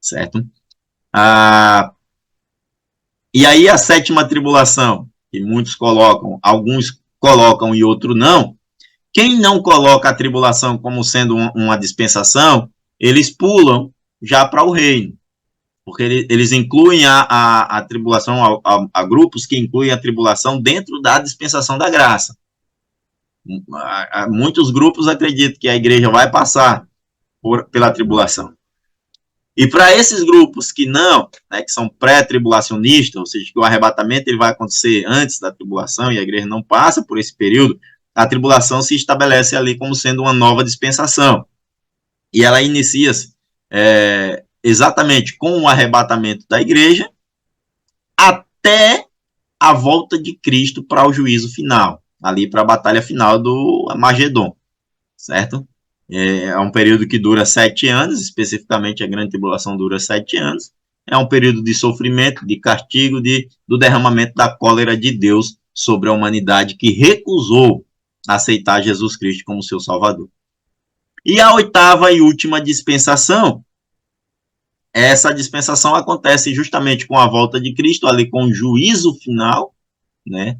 certo? E aí a sétima tribulação, que muitos colocam, alguns colocam e outros não. Quem não coloca a tribulação como sendo uma dispensação, eles pulam já para o reino, porque eles incluem a tribulação a grupos que incluem a tribulação dentro da dispensação da graça. Muitos grupos acreditam que a igreja vai passar pela tribulação. E para esses grupos que não, né, que são pré-tribulacionistas, ou seja, que o arrebatamento ele vai acontecer antes da tribulação e a igreja não passa por esse período, a tribulação se estabelece ali como sendo uma nova dispensação. E ela inicia-se exatamente com o arrebatamento da igreja até a volta de Cristo para o juízo final, ali para a batalha final do Armagedon, certo? É um período que dura 7 anos, especificamente a grande tribulação dura 7 anos. É um período de sofrimento, de castigo, do derramamento da cólera de Deus sobre a humanidade que recusou aceitar Jesus Cristo como seu Salvador. E a oitava e última dispensação, essa dispensação acontece justamente com a volta de Cristo, ali com o juízo final, né,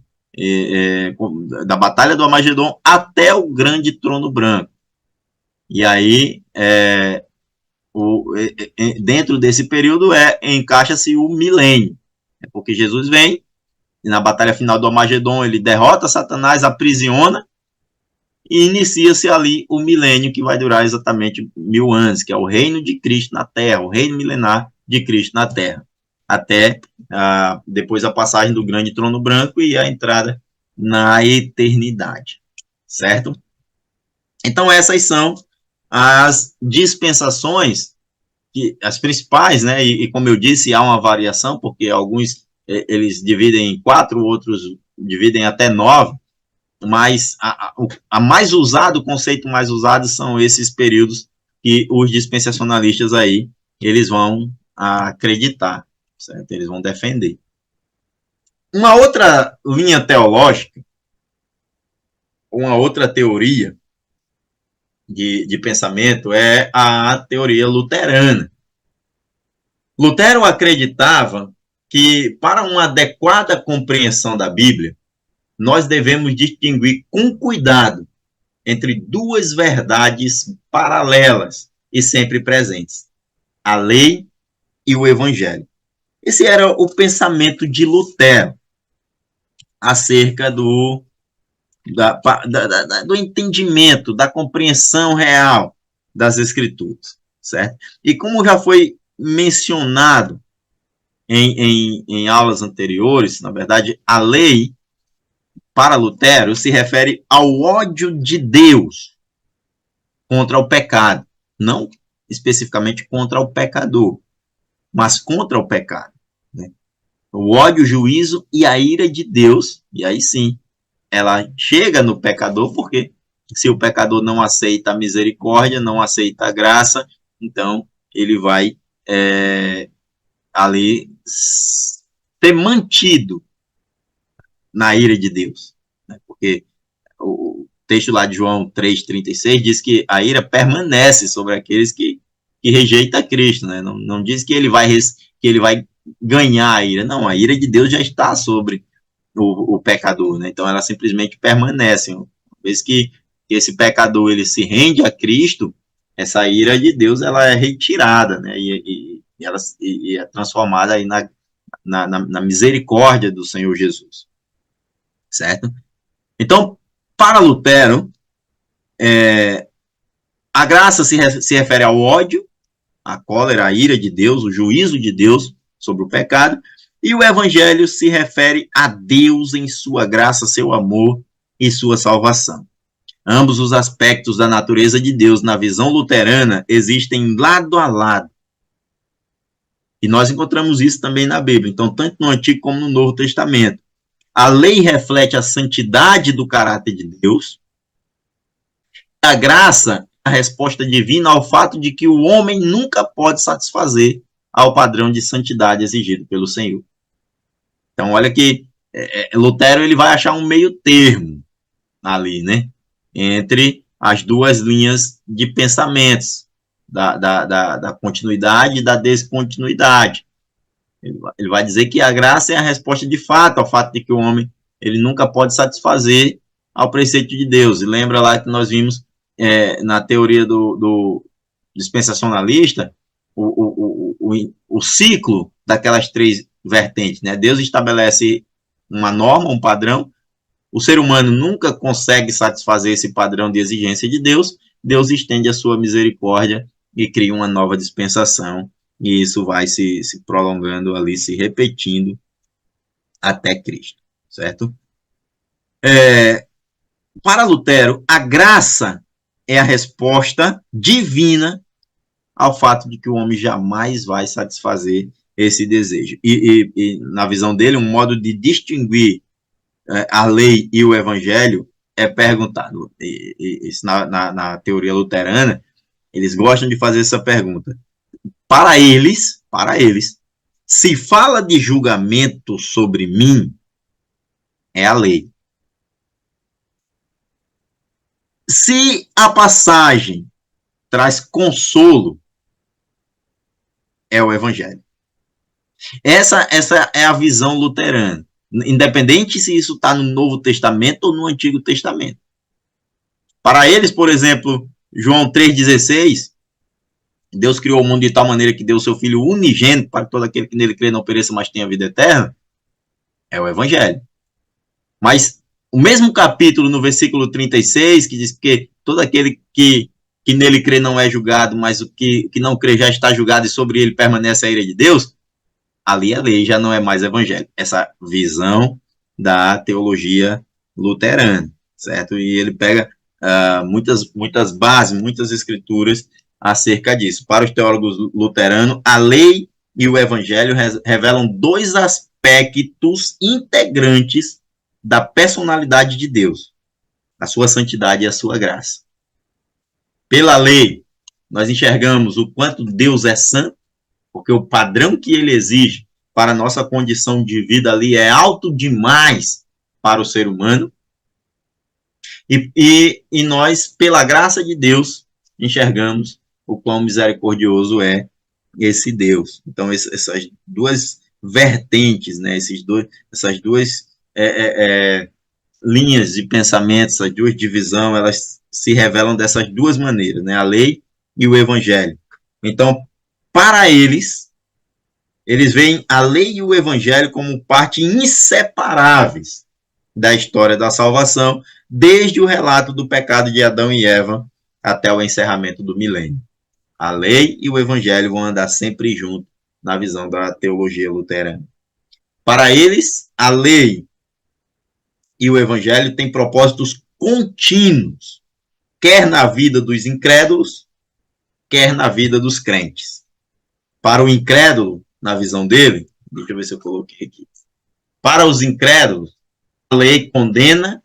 da batalha do Armagedon até o grande trono branco. E aí, dentro desse período, encaixa-se o milênio. Porque Jesus vem, e na batalha final do Armagedon, ele derrota Satanás, aprisiona, e inicia-se ali o milênio, que vai durar exatamente 1000 anos, que é o reino de Cristo na Terra, o reino milenar de Cristo na Terra. Até depois a passagem do grande trono branco e a entrada na eternidade. Certo? Então, essas são as dispensações as principais, né, e como eu disse, há uma variação, porque alguns eles dividem em 4, outros dividem até 9, mas a mais usado, o conceito mais usado são esses períodos que os dispensacionalistas aí, eles vão acreditar, certo? Eles vão defender. Uma outra linha teológica, uma outra teoria de pensamento é a teoria luterana. Lutero acreditava que, para uma adequada compreensão da Bíblia, nós devemos distinguir com cuidado entre duas verdades paralelas e sempre presentes: a lei e o evangelho. Esse era o pensamento de Lutero acerca do entendimento, da compreensão real das Escrituras, certo? E como já foi mencionado em aulas anteriores, na verdade, a lei, para Lutero, se refere ao ódio de Deus contra o pecado, não especificamente contra o pecador, mas contra o pecado, né? O ódio, o juízo e a ira de Deus, e aí sim, ela chega no pecador, porque se o pecador não aceita a misericórdia, não aceita a graça, então ele vai ali ser mantido na ira de Deus, né? Porque o texto lá de João 3,36 diz que a ira permanece sobre aqueles que rejeitam Cristo, né? Não diz que ele vai ganhar a ira, não, a ira de Deus já está sobre o pecador, né? Então ela simplesmente permanece. Uma vez que esse pecador ele se rende a Cristo, essa ira de Deus ela é retirada, né? E ela é transformada aí na misericórdia do Senhor Jesus, certo? Então, para Lutero, a graça se refere ao ódio, a cólera, a ira de Deus, o juízo de Deus sobre o pecado, e o evangelho se refere a Deus em sua graça, seu amor e sua salvação. Ambos os aspectos da natureza de Deus na visão luterana existem lado a lado. E nós encontramos isso também na Bíblia, então tanto no Antigo como no Novo Testamento. A lei reflete a santidade do caráter de Deus. A graça, a resposta divina ao fato de que o homem nunca pode satisfazer ao padrão de santidade exigido pelo Senhor. Então, olha que Lutero ele vai achar um meio termo ali, né? Entre as duas linhas de pensamentos, da continuidade e da descontinuidade. Ele vai dizer que a graça é a resposta de fato ao fato de que o homem ele nunca pode satisfazer ao preceito de Deus. E lembra lá que nós vimos na teoria do dispensacionalista o ciclo daquelas três vertentes, né? Deus estabelece uma norma, um padrão, o ser humano nunca consegue satisfazer esse padrão de exigência de Deus, Deus estende a sua misericórdia e cria uma nova dispensação, e isso vai se prolongando ali, se repetindo até Cristo, certo? Para Lutero, a graça é a resposta divina ao fato de que o homem jamais vai satisfazer esse desejo. E na visão dele, um modo de distinguir a lei e o evangelho é perguntado. Isso na teoria luterana, eles gostam de fazer essa pergunta. Para eles, se fala de julgamento sobre mim, é a lei. Se a passagem traz consolo, é o evangelho. Essa é a visão luterana, independente se isso está no Novo Testamento ou no Antigo Testamento. Para eles, por exemplo, João 3,16, Deus criou o mundo de tal maneira que deu o seu Filho unigênito para que todo aquele que nele crê não pereça, mas tenha vida eterna, é o evangelho. Mas o mesmo capítulo, no versículo 36, que diz que todo aquele que nele crê não é julgado, mas o que não crê já está julgado e sobre ele permanece a ira de Deus, ali a lei já não é mais evangelho. Essa visão da teologia luterana, certo? E ele pega muitas bases, muitas escrituras acerca disso. Para os teólogos luteranos, a lei e o evangelho revelam dois aspectos integrantes da personalidade de Deus, a sua santidade e a sua graça. Pela lei, nós enxergamos o quanto Deus é santo, porque o padrão que ele exige para a nossa condição de vida ali é alto demais para o ser humano. E nós, pela graça de Deus, enxergamos o quão misericordioso é esse Deus. Então, essas duas vertentes, né, essas duas linhas de pensamento, essas duas divisões, elas se revelam dessas duas maneiras, né, a lei e o evangelho. Então, para eles veem a lei e o evangelho como parte inseparáveis da história da salvação, desde o relato do pecado de Adão e Eva até o encerramento do milênio. A lei e o evangelho vão andar sempre juntos na visão da teologia luterana. Para eles, a lei e o evangelho têm propósitos contínuos, quer na vida dos incrédulos, quer na vida dos crentes. Para o incrédulo, na visão dele, deixa eu ver se eu coloquei aqui. Para os incrédulos, a lei condena,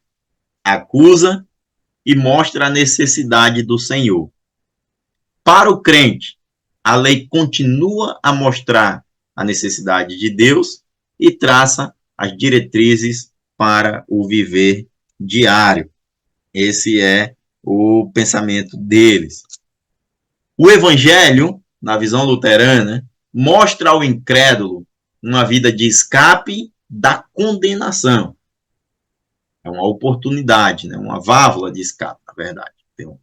acusa e mostra a necessidade do Senhor. Para o crente, a lei continua a mostrar a necessidade de Deus e traça as diretrizes para o viver diário. Esse é o pensamento deles. O evangelho, na visão luterana, mostra ao incrédulo uma vida de escape da condenação. É uma oportunidade, né? Uma válvula de escape, na verdade. Então,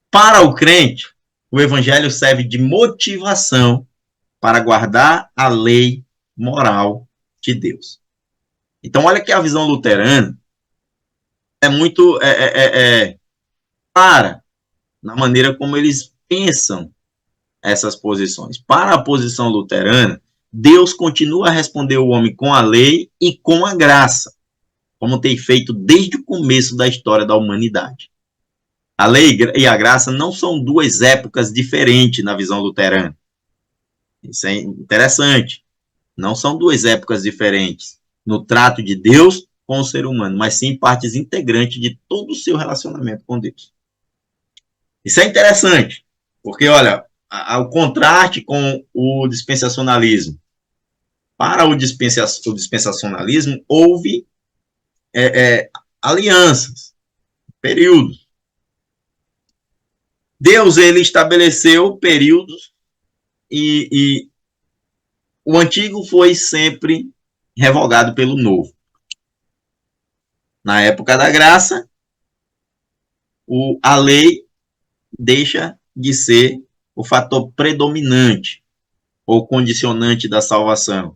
para o crente, o evangelho serve de motivação para guardar a lei moral de Deus. Então, olha que a visão luterana é muito clara na maneira como eles pensam essas posições. Para a posição luterana, Deus continua a responder o homem com a lei e com a graça, como tem feito desde o começo da história da humanidade. A lei e a graça não são duas épocas diferentes na visão luterana. Isso é interessante. Não são duas épocas diferentes no trato de Deus com o ser humano, mas sim partes integrantes de todo o seu relacionamento com Deus. Isso é interessante, porque, olha, o contraste com o dispensacionalismo. Para o dispensacionalismo, houve alianças, períodos. Deus, ele estabeleceu períodos e o antigo foi sempre revogado pelo novo. Na época da graça, a lei deixa de ser o fator predominante ou condicionante da salvação.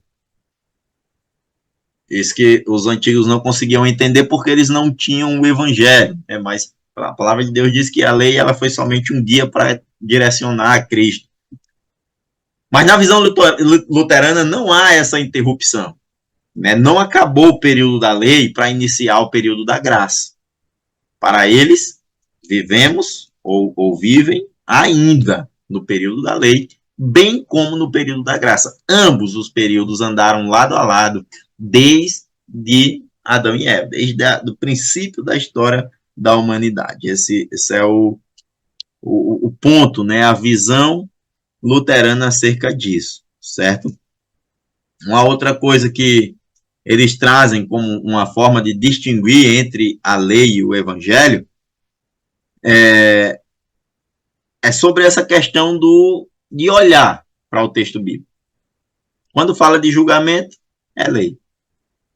Isso que os antigos não conseguiam entender porque eles não tinham o evangelho, né? Mas a palavra de Deus diz que a lei ela foi somente um guia para direcionar a Cristo. Mas na visão luterana não há essa interrupção, né? Não acabou o período da lei para iniciar o período da graça. Para eles, vivemos ou vivem ainda no período da lei, bem como no período da graça. Ambos os períodos andaram lado a lado desde Adão e Eva, desde o princípio da história da humanidade. Esse é o ponto, né? A visão luterana acerca disso, certo? Uma outra coisa que eles trazem como uma forma de distinguir entre a lei e o evangelho é sobre essa questão de olhar para o texto bíblico. Quando fala de julgamento, é lei.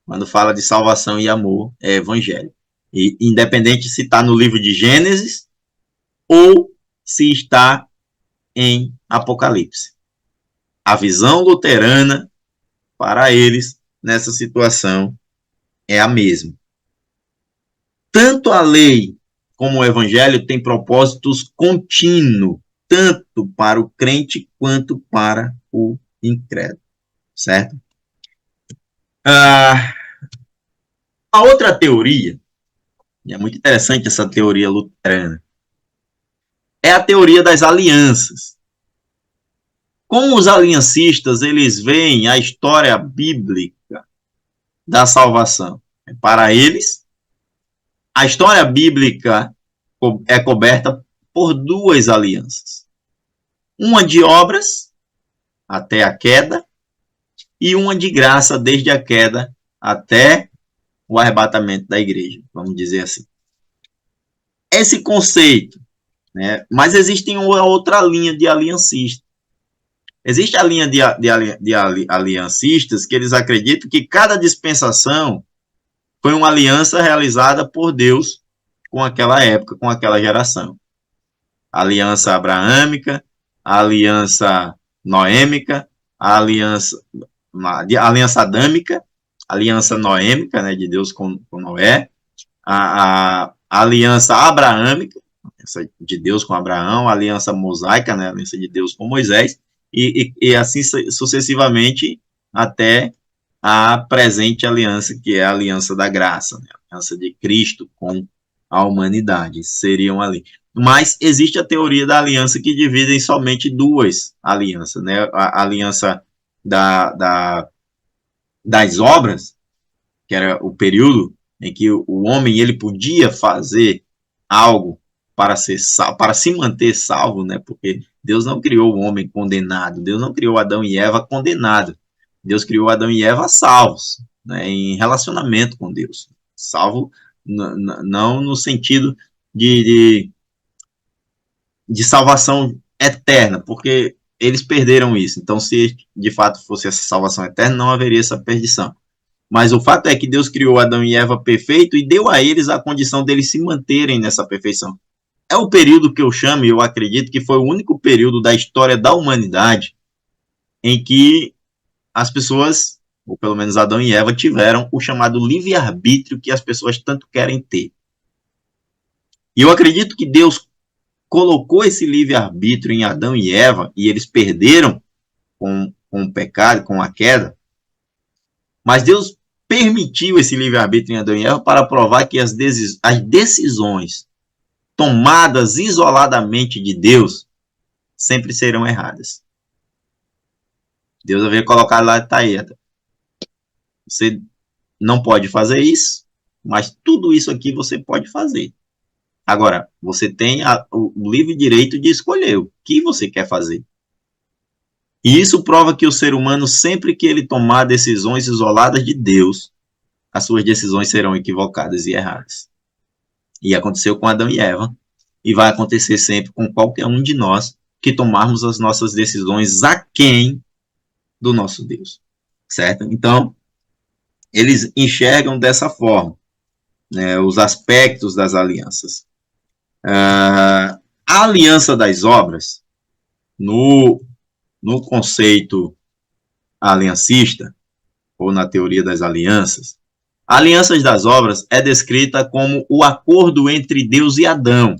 Quando fala de salvação e amor, é evangelho. E independente se está no livro de Gênesis ou se está em Apocalipse. A visão luterana, para eles, nessa situação, é a mesma. Tanto a lei como o evangelho têm propósitos contínuos, tanto para o crente quanto para o incrédulo, certo? A outra teoria, e é muito interessante essa teoria luterana, é a teoria das alianças. Como os aliancistas, eles veem a história bíblica da salvação. Para eles, a história bíblica é coberta por duas alianças. Uma de obras, até a queda, e uma de graça, desde a queda até o arrebatamento da igreja, vamos dizer assim. Esse conceito, né? Mas existe uma outra linha de aliancistas. Existe a linha de aliancistas que eles acreditam que cada dispensação foi uma aliança realizada por Deus com aquela época, com aquela geração. A aliança abraâmica, a aliança noêmica, a aliança adâmica, a aliança noêmica, né, de Deus com Noé, a aliança abraâmica, de Deus com Abraão, a aliança mosaica, né, a aliança de Deus com Moisés, e assim sucessivamente até a presente aliança, que é a aliança da graça, né, a aliança de Cristo com a humanidade, seriam ali. Mas existe a teoria da aliança que divide em somente duas alianças, né, a aliança das obras, que era o período em que o homem ele podia fazer algo para se manter salvo, né? Porque Deus não criou o homem condenado, Deus não criou Adão e Eva condenados, Deus criou Adão e Eva salvos, né? Em relacionamento com Deus, salvo não no sentido de salvação eterna, porque eles perderam isso. Então, se de fato fosse essa salvação eterna, não haveria essa perdição. Mas o fato é que Deus criou Adão e Eva perfeito e deu a eles a condição deles se manterem nessa perfeição. É o período que eu chamo, e eu acredito que foi o único período da história da humanidade em que as pessoas, ou pelo menos Adão e Eva, tiveram o chamado livre-arbítrio que as pessoas tanto querem ter. E eu acredito que Deus colocou esse livre-arbítrio em Adão e Eva, e eles perderam com o pecado, com a queda, mas Deus permitiu esse livre-arbítrio em Adão e Eva para provar que as decisões tomadas isoladamente de Deus sempre serão erradas. Deus havia colocado lá, tá aí, você não pode fazer isso, mas tudo isso aqui você pode fazer. Agora, você tem o livre direito de escolher o que você quer fazer. E isso prova que o ser humano, sempre que ele tomar decisões isoladas de Deus, as suas decisões serão equivocadas e erradas. E aconteceu com Adão e Eva, e vai acontecer sempre com qualquer um de nós que tomarmos as nossas decisões aquém do nosso Deus. Certo? Então, eles enxergam dessa forma, né, os aspectos das alianças. A aliança das obras, no conceito aliancista, ou na teoria das alianças, a aliança das obras é descrita como o acordo entre Deus e Adão,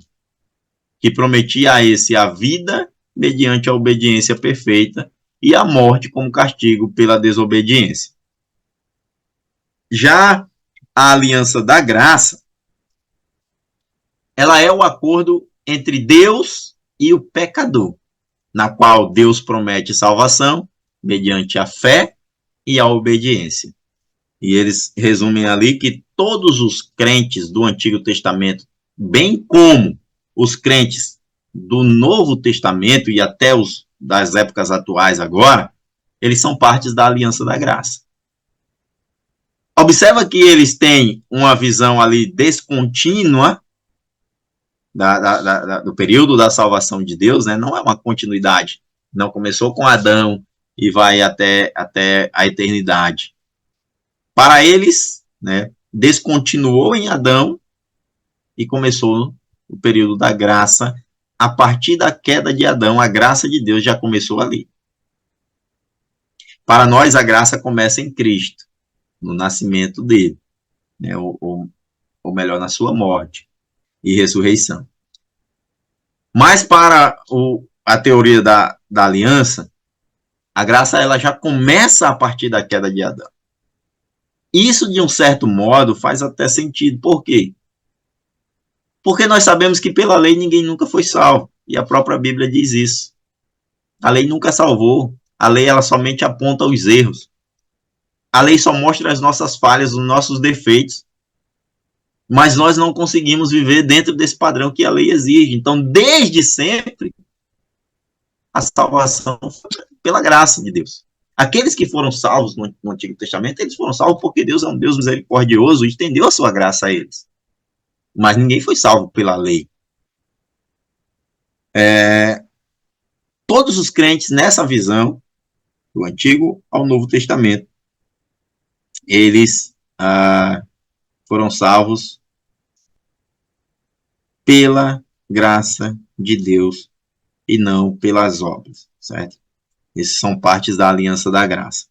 que prometia a esse a vida mediante a obediência perfeita e a morte como castigo pela desobediência. Já a aliança da graça, ela é o acordo entre Deus e o pecador, na qual Deus promete salvação mediante a fé e a obediência. E eles resumem ali que todos os crentes do Antigo Testamento, bem como os crentes do Novo Testamento e até os das épocas atuais agora, eles são partes da aliança da graça. Observa que eles têm uma visão ali descontínua do período da salvação de Deus, né? Não é uma continuidade. Não começou com Adão e vai até a eternidade. Para eles, né, descontinuou em Adão e começou o período da graça. A partir da queda de Adão, a graça de Deus já começou ali. Para nós, a graça começa em Cristo, no nascimento dele, né, ou melhor, na sua morte e ressurreição. Mas para a teoria da aliança, a graça ela já começa a partir da queda de Adão. Isso, de um certo modo, faz até sentido. Por quê? Porque nós sabemos que pela lei ninguém nunca foi salvo. E a própria Bíblia diz isso. A lei nunca salvou. A lei, ela somente aponta os erros. A lei só mostra as nossas falhas, os nossos defeitos. Mas nós não conseguimos viver dentro desse padrão que a lei exige. Então, desde sempre, a salvação foi pela graça de Deus. Aqueles que foram salvos no Antigo Testamento, eles foram salvos porque Deus é um Deus misericordioso e estendeu a sua graça a eles. Mas ninguém foi salvo pela lei. Todos os crentes nessa visão, do Antigo ao Novo Testamento, eles foram salvos pela graça de Deus e não pelas obras, certo? Esses são partes da aliança da graça.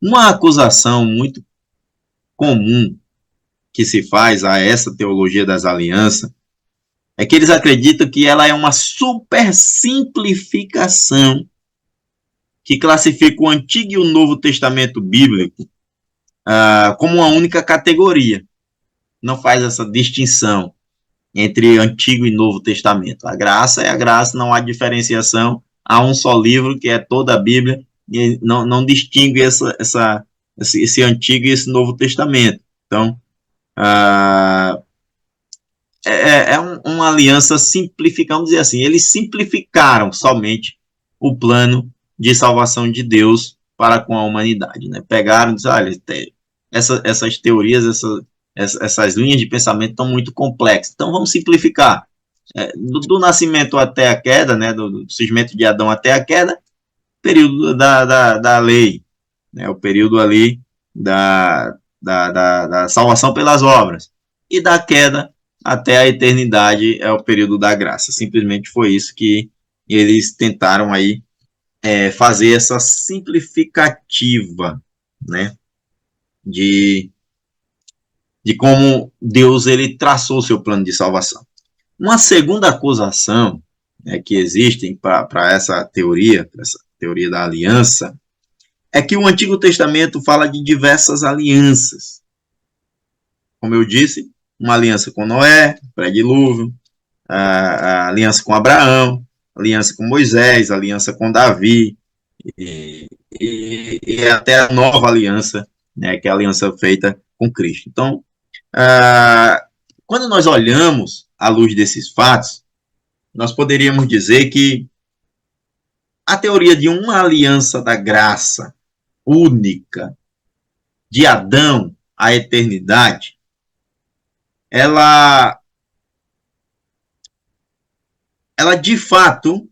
Uma acusação muito comum que se faz a essa teologia das alianças é que eles acreditam que ela é uma super simplificação que classifica o Antigo e o Novo Testamento bíblico como uma única categoria. Não faz essa distinção entre Antigo e Novo Testamento. A graça é a graça, não há diferenciação. Há um só livro, que é toda a Bíblia, e não distingue esse Antigo e esse Novo Testamento. Então, uma aliança simplificamos dizer assim, eles simplificaram somente o plano de salvação de Deus para com a humanidade, né? Pegaram e disseram, olha, essas teorias, essas linhas de pensamento estão muito complexas, então vamos simplificar. Do nascimento até a queda, né, do surgimento de Adão até a queda, período da lei, né, o período ali da salvação pelas obras, e da queda até a eternidade é o período da graça. Simplesmente foi isso que eles tentaram aí fazer essa simplificativa, né, de como Deus ele traçou o seu plano de salvação. Uma segunda acusação que existe para essa teoria da aliança, é que o Antigo Testamento fala de diversas alianças. Como eu disse, uma aliança com Noé, pré-dilúvio, a aliança com Abraão, aliança com Moisés, aliança com Davi, e até a nova aliança, né, que é a aliança feita com Cristo. Então, quando nós olhamos à luz desses fatos, nós poderíamos dizer que a teoria de uma aliança da graça única, de Adão à eternidade, ela de fato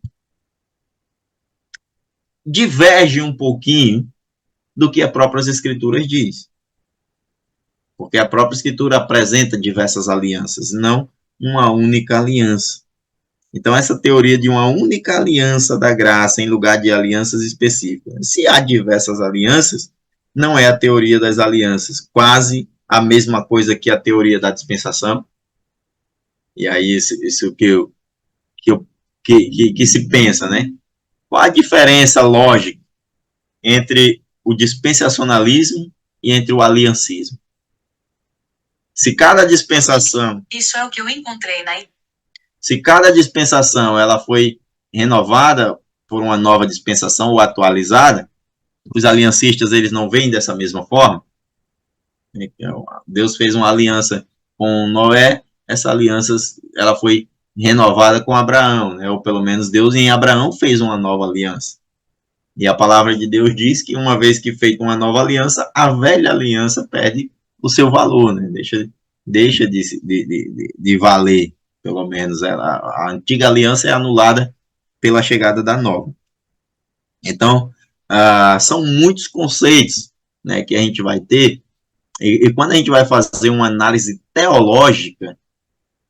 diverge um pouquinho do que as próprias escrituras diz. Porque a própria escritura apresenta diversas alianças, não uma única aliança. Então, essa teoria de uma única aliança da graça em lugar de alianças específicas. Se há diversas alianças, não é a teoria das alianças, quase a mesma coisa que a teoria da dispensação. E aí, isso que se pensa, né? Qual a diferença lógica entre o dispensacionalismo e entre o aliancismo? Se cada dispensação... Isso é o que eu encontrei na... Se cada dispensação ela foi renovada por uma nova dispensação ou atualizada, os aliancistas eles não veem dessa mesma forma. Deus fez uma aliança com Noé, essa aliança ela foi renovada com Abraão, né? Ou pelo menos Deus em Abraão fez uma nova aliança. E a palavra de Deus diz que uma vez que feita uma nova aliança, a velha aliança perde o seu valor, né? Deixa de valer. Pelo menos a antiga aliança é anulada pela chegada da nova. Então, são muitos conceitos, né, que a gente vai ter, e quando a gente vai fazer uma análise teológica,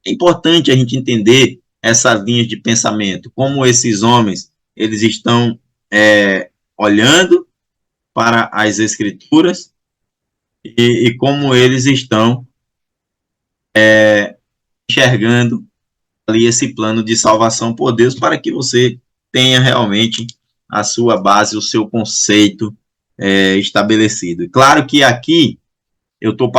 é importante a gente entender essas linhas de pensamento, como esses homens eles estão olhando para as Escrituras e como eles estão enxergando ali esse plano de salvação por Deus para que você tenha realmente a sua base, o seu conceito estabelecido. E claro que aqui eu estou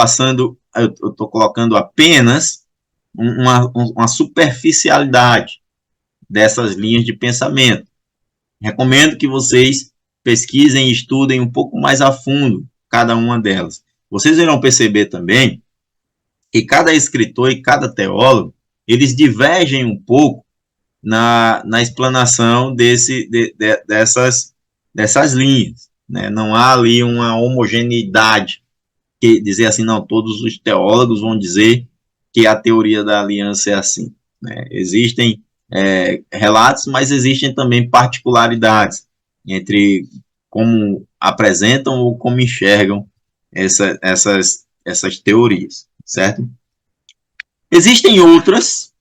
colocando apenas uma superficialidade, dessas linhas de pensamento. Recomendo que vocês pesquisem e estudem um pouco mais a fundo cada uma delas. Vocês irão perceber também que cada escritor e cada teólogo, eles divergem um pouco na explanação dessas linhas. Né? Não há ali uma homogeneidade, que dizer assim, não, todos os teólogos vão dizer que a teoria da aliança é assim. Né? Existem relatos, mas existem também particularidades entre como apresentam ou como enxergam essas teorias, certo? Existem outras,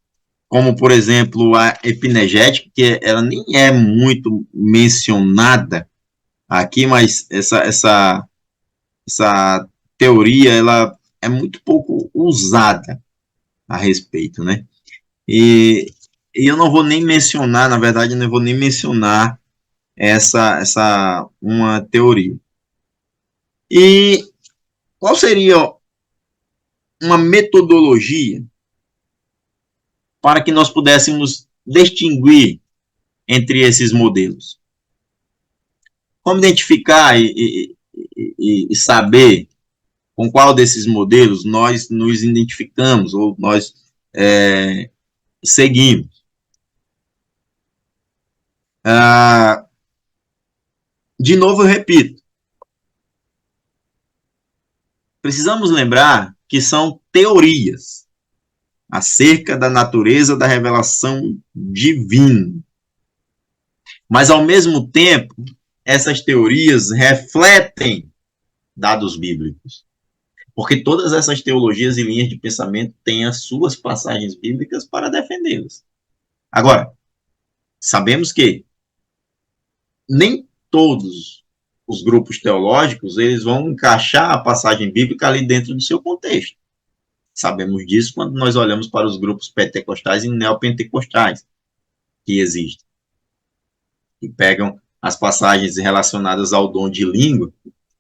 como, por exemplo, a epinegética, que ela nem é muito mencionada aqui, mas essa teoria ela é muito pouco usada a respeito, né? E eu não vou nem mencionar, na verdade, eu não vou nem mencionar uma teoria. E qual seria uma metodologia para que nós pudéssemos distinguir entre esses modelos? Como identificar e saber com qual desses modelos nós nos identificamos ou nós seguimos? De novo, eu repito, precisamos lembrar que são teorias acerca da natureza da revelação divina. Mas, ao mesmo tempo, essas teorias refletem dados bíblicos. Porque todas essas teologias e linhas de pensamento têm as suas passagens bíblicas para defendê-las. Agora, sabemos que nem todos os grupos teológicos eles vão encaixar a passagem bíblica ali dentro do seu contexto. Sabemos disso quando nós olhamos para os grupos pentecostais e neopentecostais que existem. Que pegam as passagens relacionadas ao dom de língua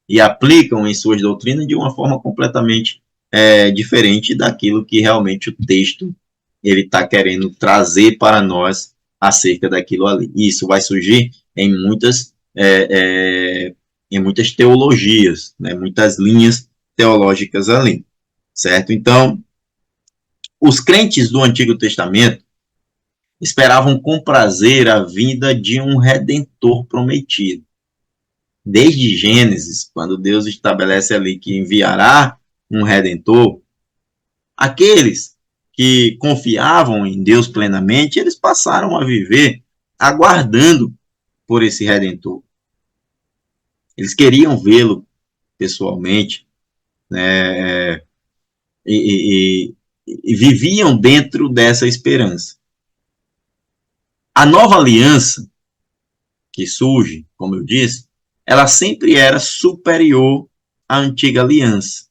e aplicam em suas doutrinas de uma forma completamente diferente daquilo que realmente o texto ele está querendo trazer para nós acerca daquilo ali. E isso vai surgir em muitas teologias, né, muitas linhas teológicas ali, certo? Então, os crentes do Antigo Testamento esperavam com prazer a vinda de um Redentor prometido. Desde Gênesis, quando Deus estabelece ali que enviará um Redentor, aqueles que confiavam em Deus plenamente, eles passaram a viver aguardando por esse Redentor. Eles queriam vê-lo pessoalmente, né, e viviam dentro dessa esperança. A nova aliança que surge, como eu disse, ela sempre era superior à antiga aliança.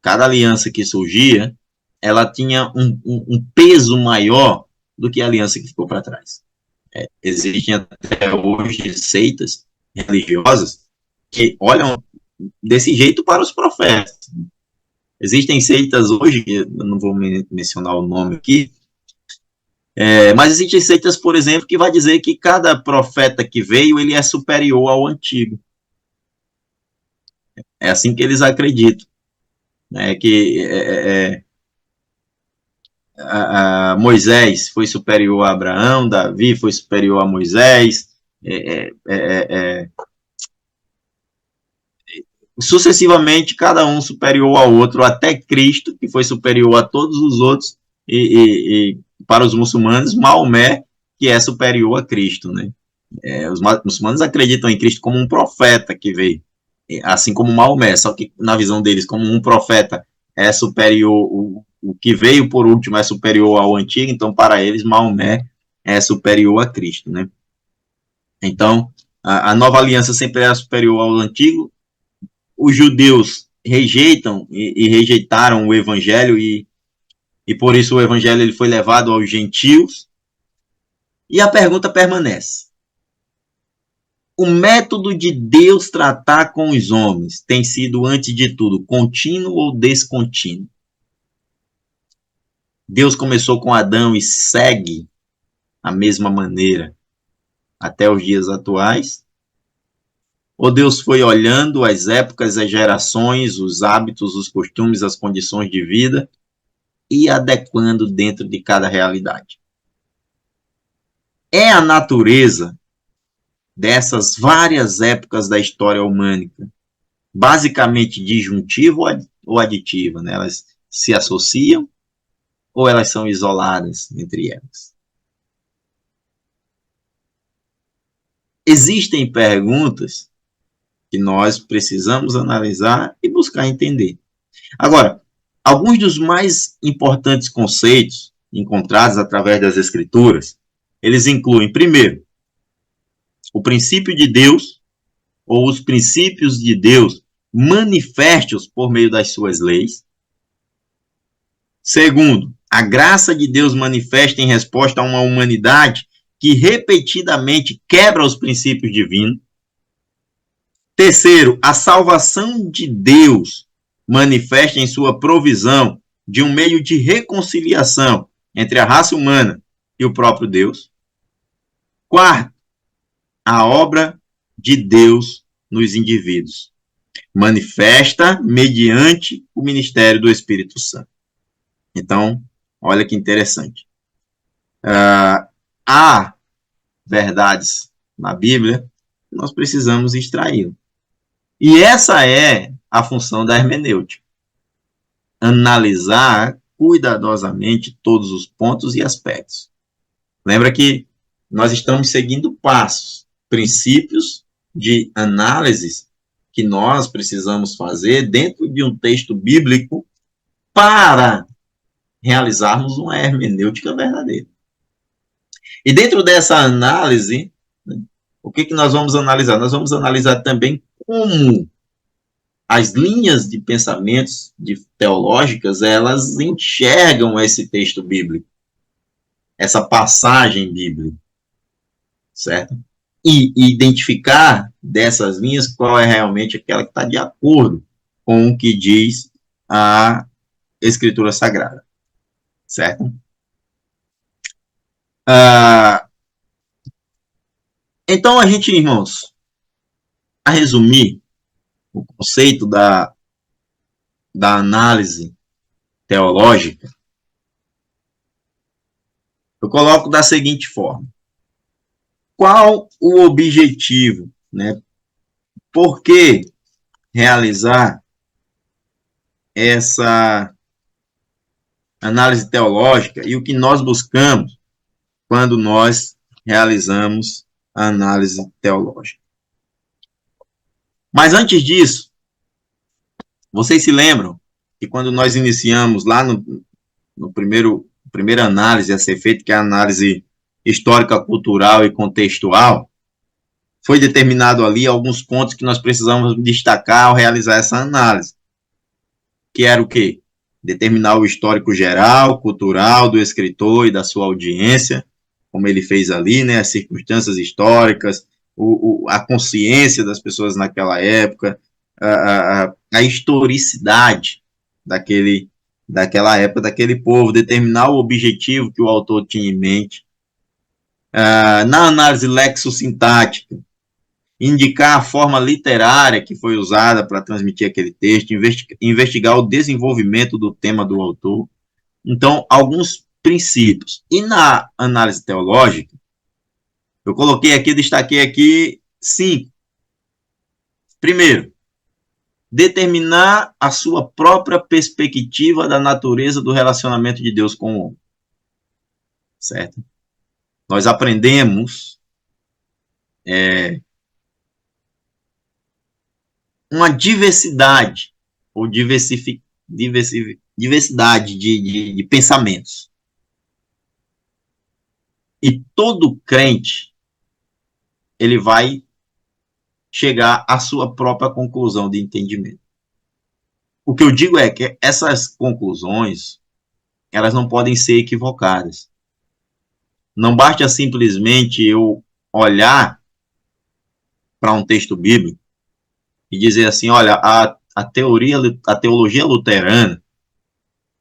Cada aliança que surgia, ela tinha um peso maior do que a aliança que ficou para trás. Existem até hoje seitas religiosas que olham desse jeito para os profetas. Existem seitas hoje, eu não vou mencionar o nome aqui, mas existem seitas, por exemplo, que vai dizer que cada profeta que veio, ele é superior ao antigo. É assim que eles acreditam. Né, que Moisés foi superior a Abraão, Davi foi superior a Moisés, sucessivamente, cada um superior ao outro, até Cristo, que foi superior a todos os outros, e para os muçulmanos, Maomé, que é superior a Cristo. Né? Os muçulmanos acreditam em Cristo como um profeta que veio, assim como Maomé, só que na visão deles, como um profeta é superior, o que veio por último é superior ao antigo, então para eles Maomé é superior a Cristo. Né? Então, a nova aliança sempre era superior ao antigo. Os judeus rejeitam e rejeitaram o evangelho e por isso o evangelho ele foi levado aos gentios. E a pergunta permanece: o método de Deus tratar com os homens tem sido, antes de tudo, contínuo ou descontínuo? Deus começou com Adão e segue a mesma maneira até os dias atuais? Ou Deus foi olhando as épocas, as gerações, os hábitos, os costumes, as condições de vida e adequando dentro de cada realidade? É a natureza dessas várias épocas da história humânica basicamente disjuntiva ou aditiva, né? Elas se associam ou elas são isoladas entre elas? Existem perguntas que nós precisamos analisar e buscar entender. Agora, alguns dos mais importantes conceitos encontrados através das escrituras, eles incluem, primeiro, o princípio de Deus, ou os princípios de Deus manifestos por meio das suas leis. Segundo, a graça de Deus manifesta em resposta a uma humanidade que repetidamente quebra os princípios divinos. Terceiro, a salvação de Deus manifesta em sua provisão de um meio de reconciliação entre a raça humana e o próprio Deus. Quarto, a obra de Deus nos indivíduos manifesta mediante o ministério do Espírito Santo. Então, olha que interessante. Há verdades na Bíblia que nós precisamos extraí-las. E essa é a função da hermenêutica. Analisar cuidadosamente todos os pontos e aspectos. Lembra que nós estamos seguindo passos, princípios de análise que nós precisamos fazer dentro de um texto bíblico para realizarmos uma hermenêutica verdadeira. E dentro dessa análise, o que nós vamos analisar? Nós vamos analisar também como as linhas de pensamentos teológicas, elas enxergam esse texto bíblico, essa passagem bíblica, certo? E identificar dessas linhas qual é realmente aquela que está de acordo com o que diz a Escritura Sagrada, certo? Então, a gente, irmãos, a resumir o conceito da análise teológica, eu coloco da seguinte forma: qual o objetivo, né? Por que realizar essa análise teológica e o que nós buscamos quando nós realizamos a análise teológica? Mas antes disso, vocês se lembram que quando nós iniciamos lá no primeira análise a ser feita, que é a análise histórica, cultural e contextual, foi determinado ali alguns pontos que nós precisamos destacar ao realizar essa análise. Que era o quê? Determinar o histórico geral, cultural do escritor e da sua audiência, como ele fez ali, né? As circunstâncias históricas, a consciência das pessoas naquela época, a historicidade daquela época, daquele povo, determinar o objetivo que o autor tinha em mente. Na análise lexossintática, indicar a forma literária que foi usada para transmitir aquele texto, investigar o desenvolvimento do tema do autor. Então, alguns princípios. E na análise teológica, eu coloquei aqui, destaquei aqui 5. Primeiro, determinar a sua própria perspectiva da natureza do relacionamento de Deus com o homem. Certo? Nós aprendemos uma diversidade ou diversidade de pensamentos. E todo crente, ele vai chegar à sua própria conclusão de entendimento. O que eu digo é que essas conclusões, elas não podem ser equivocadas. Não basta simplesmente eu olhar para um texto bíblico e dizer assim, olha, a teologia luterana,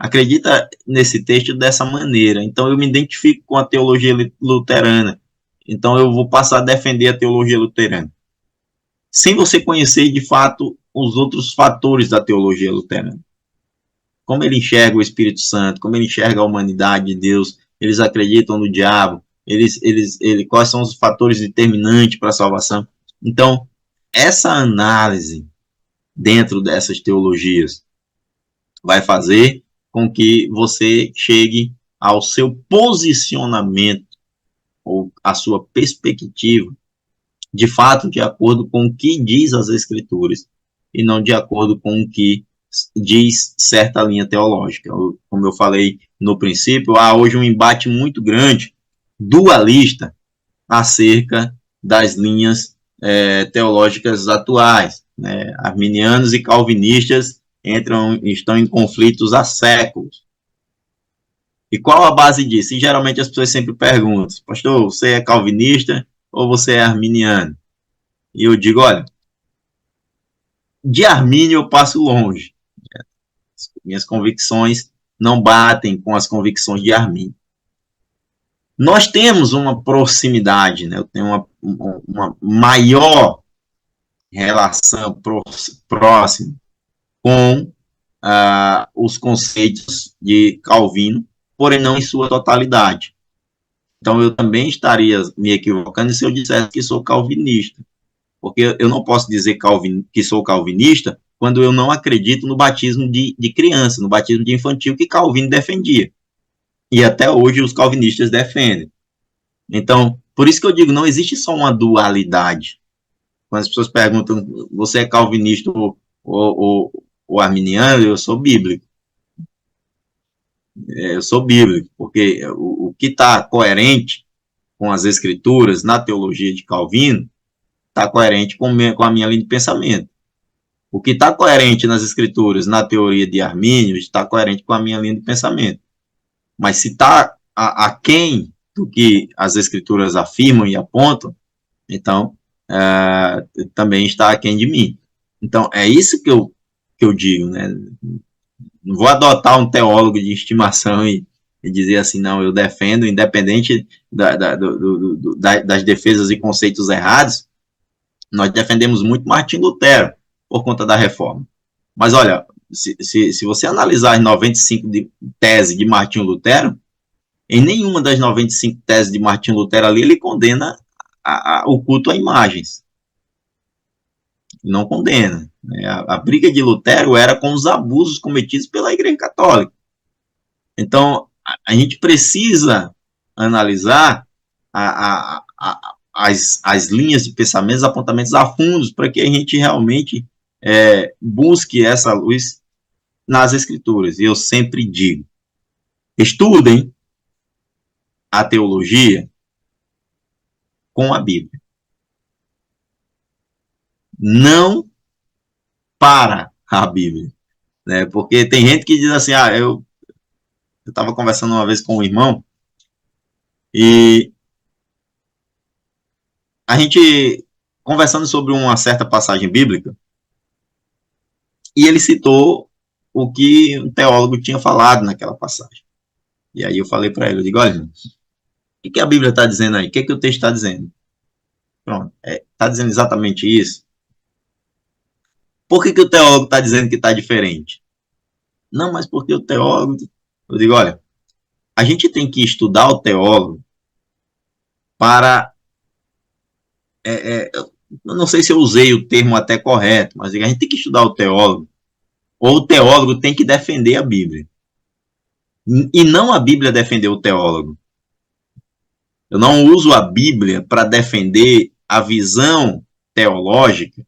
acredita nesse texto dessa maneira. Então, eu me identifico com a teologia luterana. Então, eu vou passar a defender a teologia luterana. Sem você conhecer, de fato, os outros fatores da teologia luterana. Como ele enxerga o Espírito Santo, como ele enxerga a humanidade de Deus, eles acreditam no diabo, quais são os fatores determinantes para a salvação. Então, essa análise dentro dessas teologias vai fazer com que você chegue ao seu posicionamento ou a sua perspectiva, de fato, de acordo com o que diz as Escrituras e não de acordo com o que diz certa linha teológica. Como eu falei no princípio, há hoje um embate muito grande, dualista, acerca das linhas teológicas atuais. Né? Arminianos e calvinistas estão em conflitos há séculos. E qual a base disso? E geralmente as pessoas sempre perguntam, pastor, você é calvinista ou você é arminiano? E eu digo, olha, de Armínio eu passo longe. Minhas convicções não batem com as convicções de Armínio. Nós temos uma proximidade, né? Eu tenho uma maior relação próxima com os conceitos de Calvino, porém não em sua totalidade. Então eu também estaria me equivocando se eu dissesse que sou calvinista, porque eu não posso dizer que sou calvinista quando eu não acredito no batismo de criança, no batismo de infantil que Calvino defendia. E até hoje os calvinistas defendem. Então, por isso que eu digo, não existe só uma dualidade. Quando as pessoas perguntam, você é calvinista ou arminiano, eu sou bíblico. Eu sou bíblico, porque o que está coerente com as escrituras na teologia de Calvino está coerente com a minha linha de pensamento. O que está coerente nas escrituras na teoria de Armínio está coerente com a minha linha de pensamento. Mas se está aquém do que as escrituras afirmam e apontam, então também está aquém de mim. Então, é isso que eu digo, né? Não vou adotar um teólogo de estimação e dizer assim, não, eu defendo, independente das defesas e conceitos errados, nós defendemos muito Martim Lutero por conta da reforma. Mas olha, se você analisar as 95 teses de Martim Lutero, em nenhuma das 95 teses de Martim Lutero ali, ele condena o culto a imagens. Não condena. Né? A briga de Lutero era com os abusos cometidos pela Igreja Católica. Então, a gente precisa analisar as linhas de pensamentos, apontamentos a fundos, para que a gente realmente busque essa luz nas Escrituras. E eu sempre digo, estudem a teologia com a Bíblia. Não para a Bíblia. Né? Porque tem gente que diz assim, eu estava conversando uma vez com um irmão e a gente conversando sobre uma certa passagem bíblica e ele citou o que um teólogo tinha falado naquela passagem. E aí eu falei para ele, eu digo, olha, o que a Bíblia está dizendo aí? O que o texto está dizendo? Pronto, está dizendo exatamente isso. Por que o teólogo está dizendo que está diferente? Não, mas porque o teólogo... Eu digo, olha, a gente tem que estudar o teólogo para... eu não sei se eu usei o termo até correto, mas a gente tem que estudar o teólogo, ou o teólogo tem que defender a Bíblia. E não a Bíblia defender o teólogo. Eu não uso a Bíblia para defender a visão teológica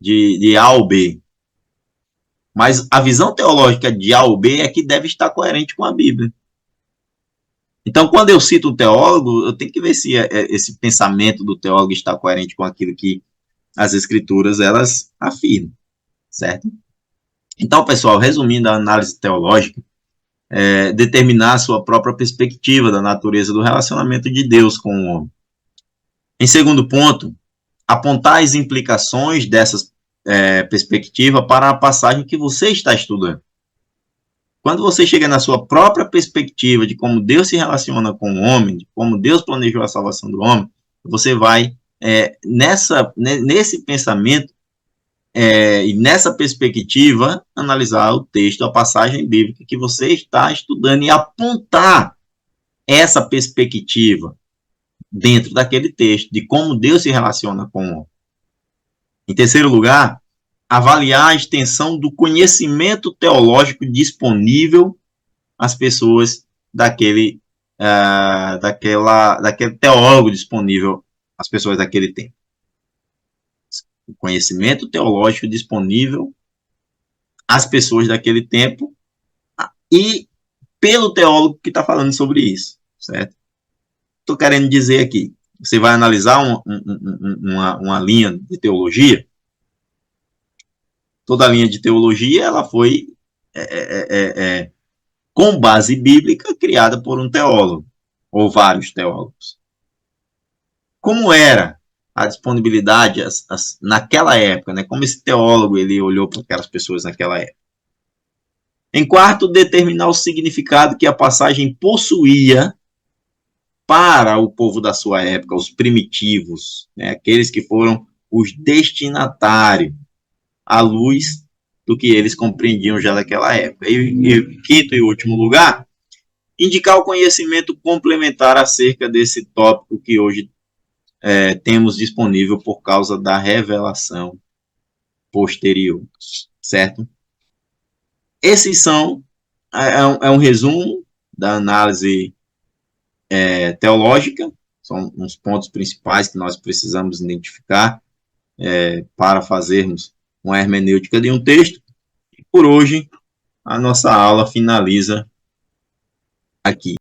de A ou B. Mas a visão teológica de A ou B é que deve estar coerente com a Bíblia. Então, quando eu cito um teólogo, eu tenho que ver se esse pensamento do teólogo está coerente com aquilo que as Escrituras elas afirmam, certo? Então, pessoal, resumindo a análise teológica, determinar a sua própria perspectiva da natureza do relacionamento de Deus com o homem. Em segundo ponto, apontar as implicações dessas perspectiva para a passagem que você está estudando. Quando você chega na sua própria perspectiva de como Deus se relaciona com o homem, de como Deus planejou a salvação do homem, você vai, nesse pensamento e nessa perspectiva, analisar o texto, a passagem bíblica que você está estudando e apontar essa perspectiva dentro daquele texto, de como Deus se relaciona com o homem. Em terceiro lugar, avaliar a extensão do conhecimento teológico disponível às pessoas daquele teólogo disponível às pessoas daquele tempo. O conhecimento teológico disponível às pessoas daquele tempo e pelo teólogo que está falando sobre isso, certo? Estou querendo dizer aqui, você vai analisar uma linha de teologia, toda a linha de teologia ela foi com base bíblica criada por um teólogo, ou vários teólogos. Como era a disponibilidade naquela época, né? Como esse teólogo ele olhou para aquelas pessoas naquela época. Em quarto, determinar o significado que a passagem possuía para o povo da sua época, os primitivos, né? Aqueles que foram os destinatários à luz do que eles compreendiam já daquela época. E quinto e último lugar, indicar o conhecimento complementar acerca desse tópico que hoje temos disponível por causa da revelação posterior, certo? Esses são, um resumo da análise teológica, são uns pontos principais que nós precisamos identificar para fazermos uma hermenêutica de um texto. E por hoje, a nossa aula finaliza aqui.